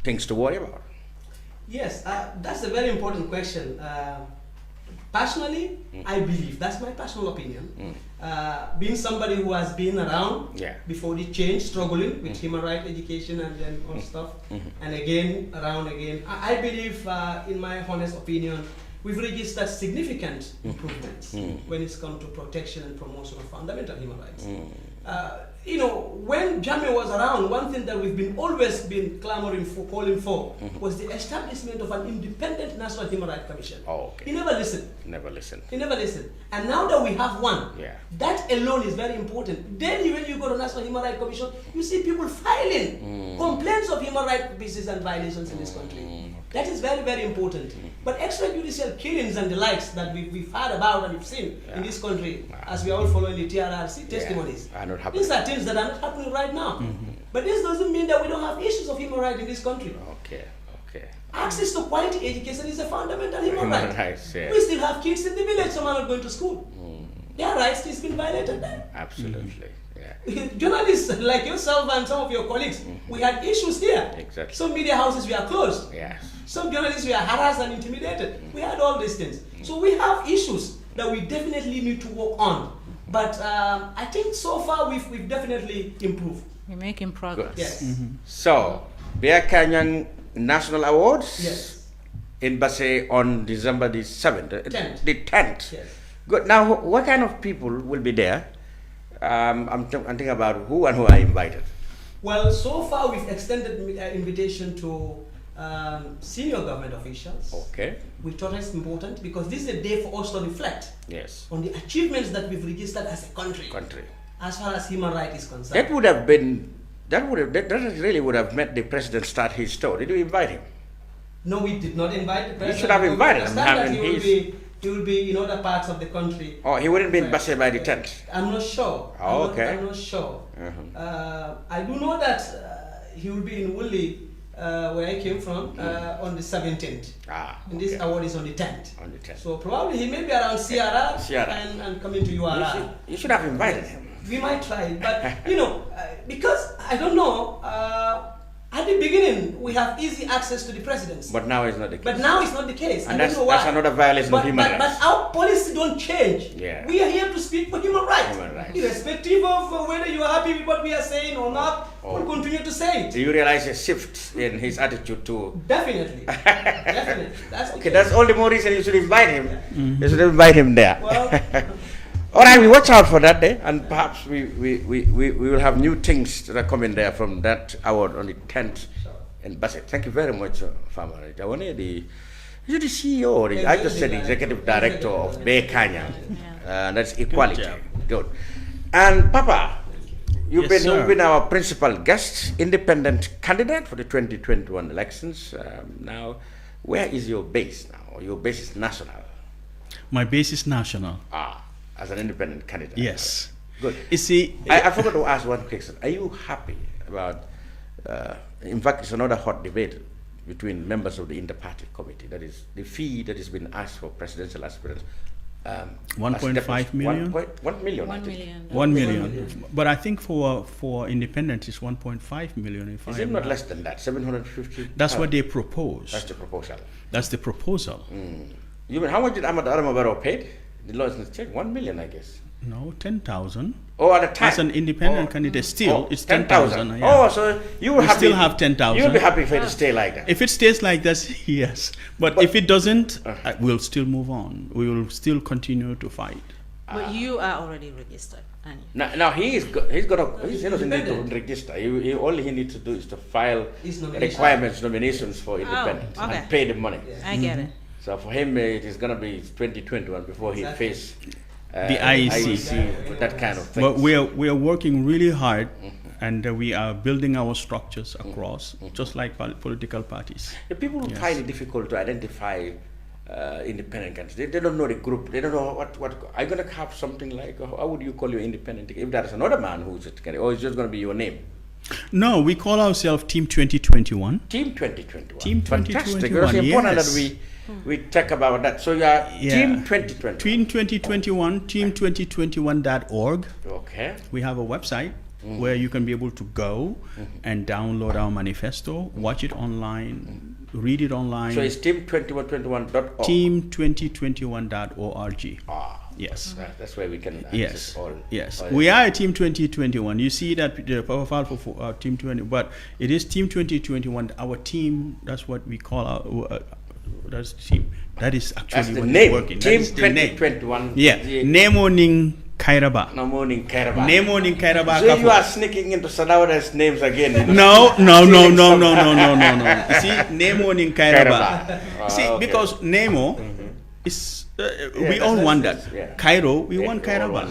S11: things to worry about?
S14: Yes, that's a very important question. Personally, I believe, that's my personal opinion, being somebody who has been around before the change, struggling with human rights education and then all stuff, and again, around again, I believe, in my honest opinion, we've registered significant improvements when it's come to protection and promotion of fundamental human rights. When Jammeh was around, one thing that we've always been clamoring for, calling for, was the establishment of an independent National Human Rights Commission. He never listened. He never listened. And now that we have one, that alone is very important. Then when you go to National Human Rights Commission, you see people filing complaints of human rights abuses and violations in this country. That is very, very important. But extrajudicial killings and the likes that we've heard about and we've seen in this country, as we are all following the TRRC testimonies, these are things that are not happening right now. But this doesn't mean that we don't have issues of human rights in this country.
S11: Okay.
S14: Access to quality education is a fundamental human right.
S11: Rights, yeah.
S14: We still have kids in the village, some are not going to school. Their rights has been violated there.
S11: Absolutely. Yeah.
S14: Journalists like yourself and some of your colleagues, we had issues here.
S11: Exactly.
S14: Some media houses were closed.
S11: Yes.
S14: Some journalists were harassed and intimidated. We had all these things. So we have issues that we definitely need to work on. But I think so far we've definitely improved.
S12: We're making progress.
S14: Yes.
S11: So, Bear Kanying National Awards?
S14: Yes.
S11: In Basse on December the 7th.
S14: 10th.
S11: The 10th.
S14: Yes.
S11: Good. Now, what kind of people will be there? I'm thinking about who and who are invited.
S14: Well, so far we've extended invitation to senior government officials.
S11: Okay.
S14: We thought it's important because this is a day for us to reflect on the achievements that we've registered as a country. As far as human rights is concerned.
S11: That really would have made the president start his tour. Did you invite him?
S14: No, we did not invite the president.
S11: You should have invited him.
S14: He will be in other parts of the country.
S11: Oh, he wouldn't be in Basse by the 10th?
S14: I'm not sure.
S11: Oh, okay.
S14: I'm not sure. I do know that he will be in Woolley, where I came from, on the 17th. And this award is on the 10th.
S11: On the 10th.
S14: So probably he may be around Sierra. And coming to Jawara.
S11: You should have invited him.
S14: We might try, but because I don't know, at the beginning we have easy access to the presidency.
S11: But now it's not the case.
S14: But now it's not the case.
S11: And
S14: I don't know why.
S11: That's another violation of human rights.
S14: But our policy don't change.
S11: Yeah.
S14: We are here to speak for human rights. Irrespective of whether you are happy with what we are saying or not, we'll continue to say it.
S11: Do you realize a shift in his attitude too?
S14: Definitely. Definitely.
S11: That's all the more reason you should invite him. You should invite him there.
S14: Well,
S11: all right, we watch out for that day, and perhaps we will have new things that are coming there from that award on the 10th in Basse. Thank you very much, Nfamara. Jawneh, you're the CEO, I just said the executive director of Bear Kanying. That's equality. Good. And Papa, you've been our principal guest, independent candidate for the 2021 elections. Now, where is your base now? Your base is national.
S15: My base is national.
S11: As an independent candidate.
S15: Yes.
S11: Good.
S15: You see,
S11: I forgot to ask one question. Are you happy about, in fact, it's another hot debate between members of the inter-party committee, that is the fee that has been asked for presidential aspirants.
S15: 1.5 million?
S11: 1 million.
S12: 1 million.
S15: 1 million. But I think for independent it's 1.5 million.
S11: Is it not less than that? 750?
S15: That's what they propose.
S11: That's the proposal.
S15: That's the proposal.
S11: You mean, how much did Ahmad Adamabaro paid? The law is not changed. 1 million, I guess.
S15: No, 10,000.
S11: Oh, at a time.
S15: As an independent candidate, still it's 10,000.
S11: Yeah. Oh, so you will
S15: still have 10,000.
S11: You'll be happy if it stay like that.
S15: If it stays like that, yes. But if it doesn't, we'll still move on. We will still continue to fight.
S12: But you are already registered.
S11: Now he doesn't need to register. All he needs to do is to file nominations for independent and pay the money.
S12: I get it.
S11: So for him, it is going to be 2021 before he faces
S15: the IEC
S11: with that kind of thing.
S15: But we are working really hard, and we are building our structures across, just like political parties.
S11: The people who find it difficult to identify independent candidates. They don't know the group. They don't know what. Are you going to have something like? How would you call your independent? If there is another man who's it, or it's just going to be your name.
S15: No, we call ourselves Team 2021.
S11: Team 2021.
S15: Team 2021.
S11: Fantastic. It's important that we talk about that. So you are Team 2021.
S15: Team 2021, team2021.org.
S11: Okay.
S15: We have a website where you can be able to go and download our manifesto, watch it online, read it online.
S11: So it's team2021.org.
S15: Team2021.org. Yes.
S11: That's where we can access all.
S15: Yes. We are a Team 2021. You see that the profile for Team 20, but it is Team 2021. Our team, that's what we call our that's team. That is actually
S11: what is
S15: working.
S11: Team 2021.
S15: Yeah. Nemo Ning Kairaba.
S11: Nemo Ning Kairaba.
S15: Nemo Ning Kairaba.
S11: So you are sneaking into Sadawada's names again.
S15: No. See, Nemo Ning Kairaba. See, because Nemo is we all want that. Cairo, we want Kairaba.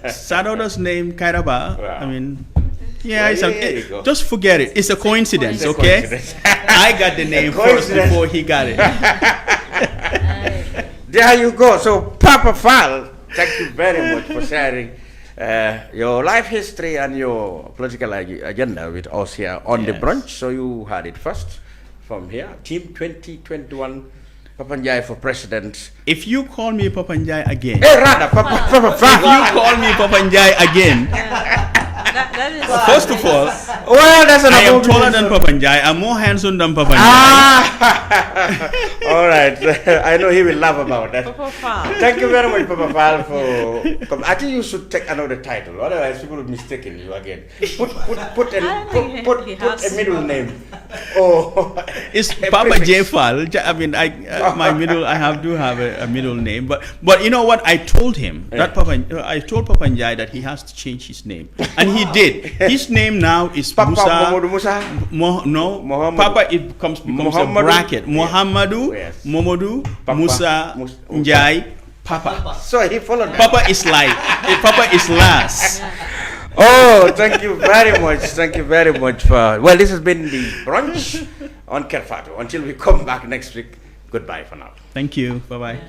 S15: Sadawada's name Kairaba. I mean. Yeah, just forget it. It's a coincidence, okay? I got the name first before he got it.
S11: There you go. So, Papa Faal, thank you very much for sharing your life history and your political agenda with us here on the brunch. So you had it first from here. Team 2021, Papanjai for president.
S15: If you call me Papanjai again,
S11: rather,
S15: if you call me Papanjai again,
S12: that is
S15: first of all,
S11: well, that's
S15: I am taller than Papanjai. I'm more handsome than Papanjai.
S11: All right, I know he will laugh about that.
S12: Papa Faal.
S11: Thank you very much, Papa Faal, for. I think you should take another title, otherwise people will mistake you again. Put a middle name. Oh,
S15: it's Papa J Faal. I mean, my middle. I do have a middle name, but you know what? I told him that I told Papanjai that he has to change his name, and he did. His name now is
S11: Papa
S15: Musa.
S11: Muhammad.
S15: Papa. It becomes a bracket. Muhammadu,
S11: yes.
S15: Momodu, Musa, Njai, Papa.
S11: So he followed that.
S15: Papa is like. Papa is last.
S11: Oh, thank you very much. Thank you very much for. Well, this has been the brunch on Kerr Fatou. Until we come back next week, goodbye for now.
S15: Thank you. Bye bye.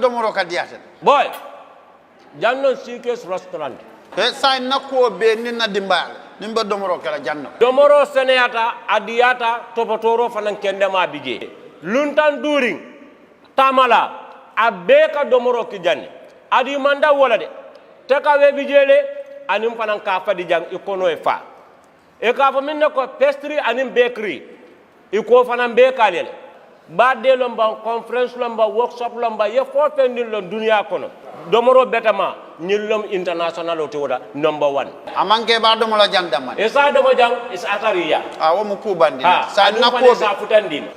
S9: Domoro kadiate
S10: boy jannon sikes restaurant
S9: e sai nakko be ninna dimbal nimba domoro kala janno
S10: domoro seneyata adiyata topotoro fanan kendema bije luntan during tamala abeka domoro ki janni adi manda wala de teka we bijele anim fanan ka fadi jang ikono e fa e ka fa minne ko pastry anim bakery iko fanan be kalele badde lomba conference lomba workshop lomba ye fo fendin lon dunia kono domoro betama nyillom international otoda number 1
S9: amanke ba domo la jandama
S10: e sa domo jang is atariya
S9: wo mu kubandi
S10: sa nakko sa futandin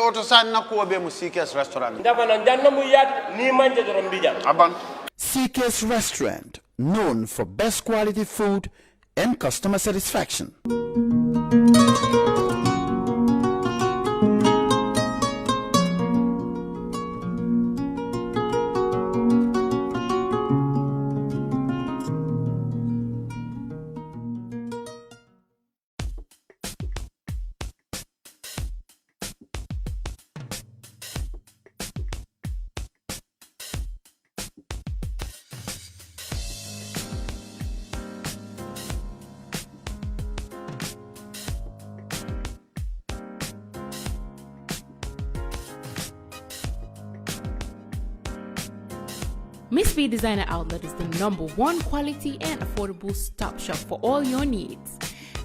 S9: oto sa nakko be mu CKS restaurant
S10: ndafa nan janna mu yat ni manje dorom bija
S9: aban
S16: CKS restaurant known for best quality food and customer satisfaction.
S17: Miss V Designer Outlet is the #1 quality and affordable stop shop for all your needs.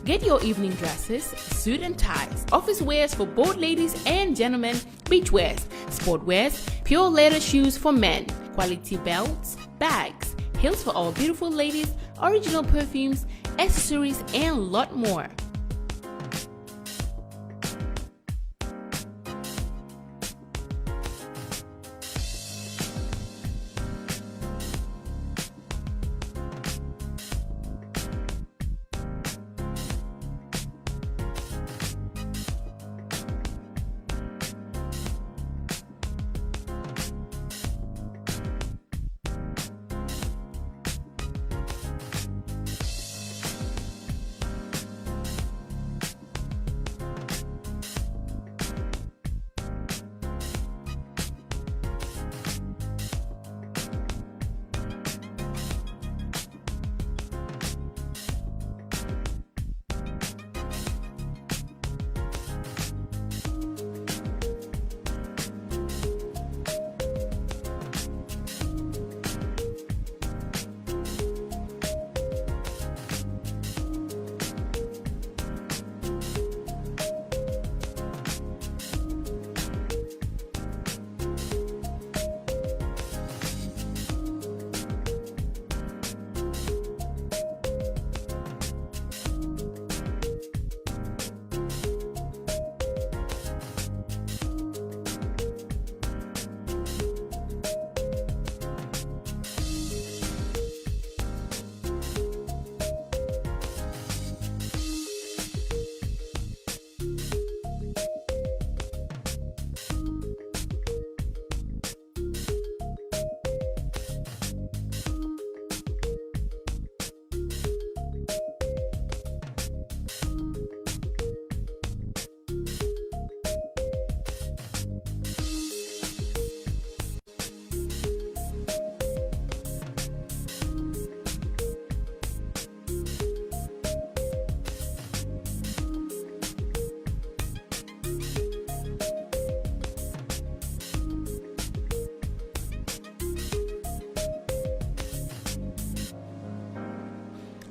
S17: Get your evening dresses, suit and ties, office wears for both ladies and gentlemen, beach wears, sport wears, pure leather shoes for men, quality belts, bags, heels for all beautiful ladies, original perfumes, accessories, and a lot more.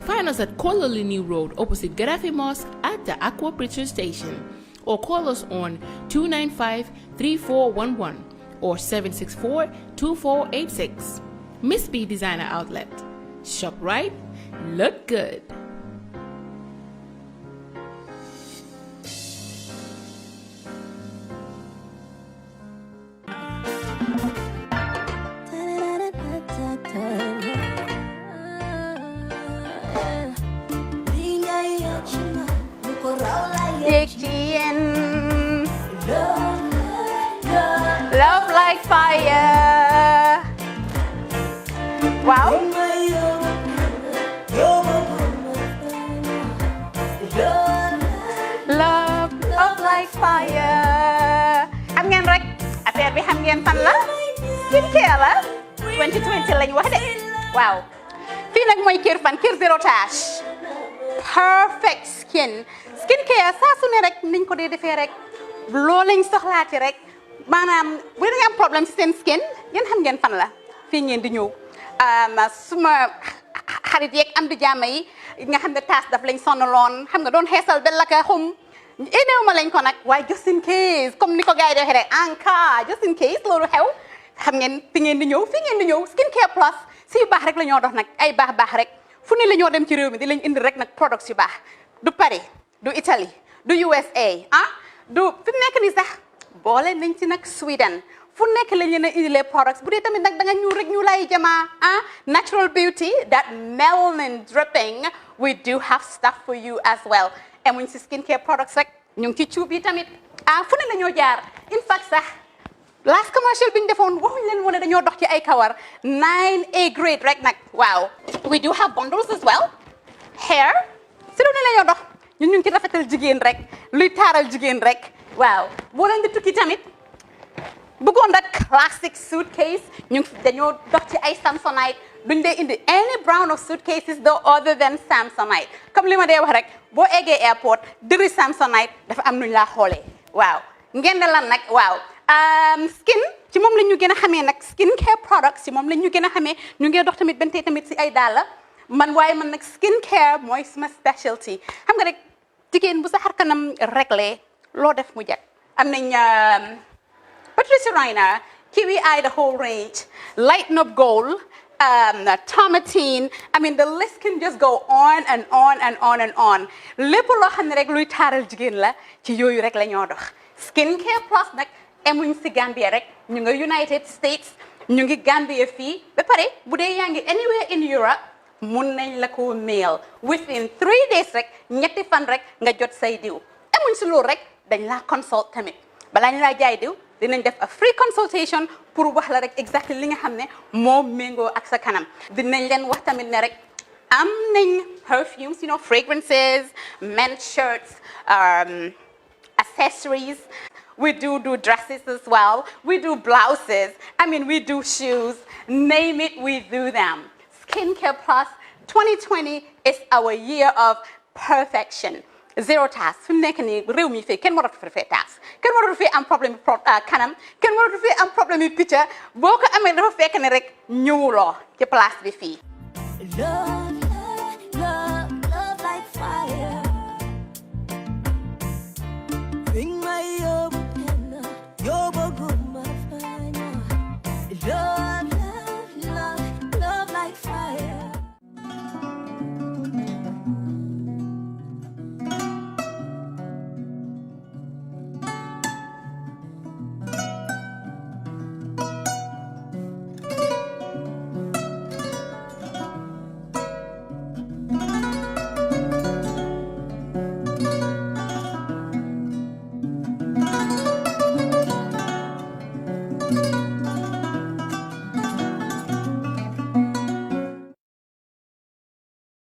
S17: Find us at Kololini Road opposite Gaddafi Mosque at the Aqua Preacher Station, or call us on 295-3411 or 764-2486. Miss B Designer Outlet. Shop right, look good.
S18: Love like fire. Wow. Love like fire. Xam ngeen rek affaire bi xam ngeen fan la? Skincare la. 2020 lañu wax de. Waaw. Fii nag mooy Kerr fan Kerr zero tache. Perfect skin. Skincare saa su ne rek niñ ko dee defee rek loo lañ soxlaati rek maanaam bu ngeen am problème ci seen skin yéen xam ngeen fan la fii ngeen di ñëw suma xarit yeeg am di jàmm yi nga xam ne taas daf lañ sonaloon xam nga doon xeesal ba la ka xum éneew ma lañ ko nag waaye just in case comme ni ko gars yi defee rek en cas just in case loolu xew xam ngeen fi ngeen di ñëw Skincare Plus si yu baax rek la ñoo dox nag ay baax rek fu ne la ñoo dem ci réew mi di lañ indi rek nag products yu baax du Paris du Italie du USA du fi mu nekk nii sax boole nañ ci nag Sweden fu nekk lañ leen a indilee products bu dee tamit nag da nga ñuul rek ñu lay jamaa natural beauty that melanin dripping we do have stuff for you as well emuñ si skincare products rek ñu ngi ci cuub yi tamit fu ne la ñoo jaar in fact sax last commercial bi ñu defoon waxuñ leen woon dañoo dox ci ay kawar 9A grade rek nag waaw we do have bundles as well hair si lu ne la ñoo dox ñun ñu ngi ci rafetal jigéen rek luy taaral jigéen rek waaw boo leen di tukki tamit bëggoon rek classic suitcase dañoo dox ci ay Samsonite duñ dee indi any brand of suitcases though other than Samsonite comme li ma dee wax rek boo eggee airport dëri Samsonite dafa am nuñ laa xoolee waaw ngeen ne lan nag waaw skin ci moom la ñu gën a xamee nag skincare products ci moom la ñu gën a xamee ñu ngi dox tamit bentee tamit si ay dàlla waaye man nag skincare mooy suma specialty xam nga rek jigéen bu sa xar kanam réglé loo def mu jag am nañ Patricia Reiner Kiwi Eye the whole range Lighten Up Gold, Tomatine. I mean, the list can just go on and on and on and on. Lépp loo xam ne rek luy taaral jigéen la ci yooyu rek la ñoo dox. Skincare Plus nag emuñ si Gambia rek ñu nga United States ñu ngi Gambia fii ba pare bu dee yaa ngi anywhere in Europe mun nañ la ko mail within 3 days rek ñetti fan rek nga jot say diw emuñ si loolu rek dañ laa consult tamit balaa ñu laa jaay diw dinañ def a free consultation pour wax la rek exactly li nga xam ne moo méngoo ak sa kanam dinañ leen wax tamit ne rek am nañ perfumes, you know, fragrances, men's shirts, accessories. We do dresses as well. We do blouses. I mean, we do shoes. Name it, we do them. Skincare Plus 2020 is our year of perfection. Zero task. Fi mu nekk nii réew mi fii kenn waratu fi task. Kenn waratu fi am problème kanam. Kenn waratu fi am problème picture. Boo ko amee dafa fekk ne rek ñëwuloo ci place bi fii.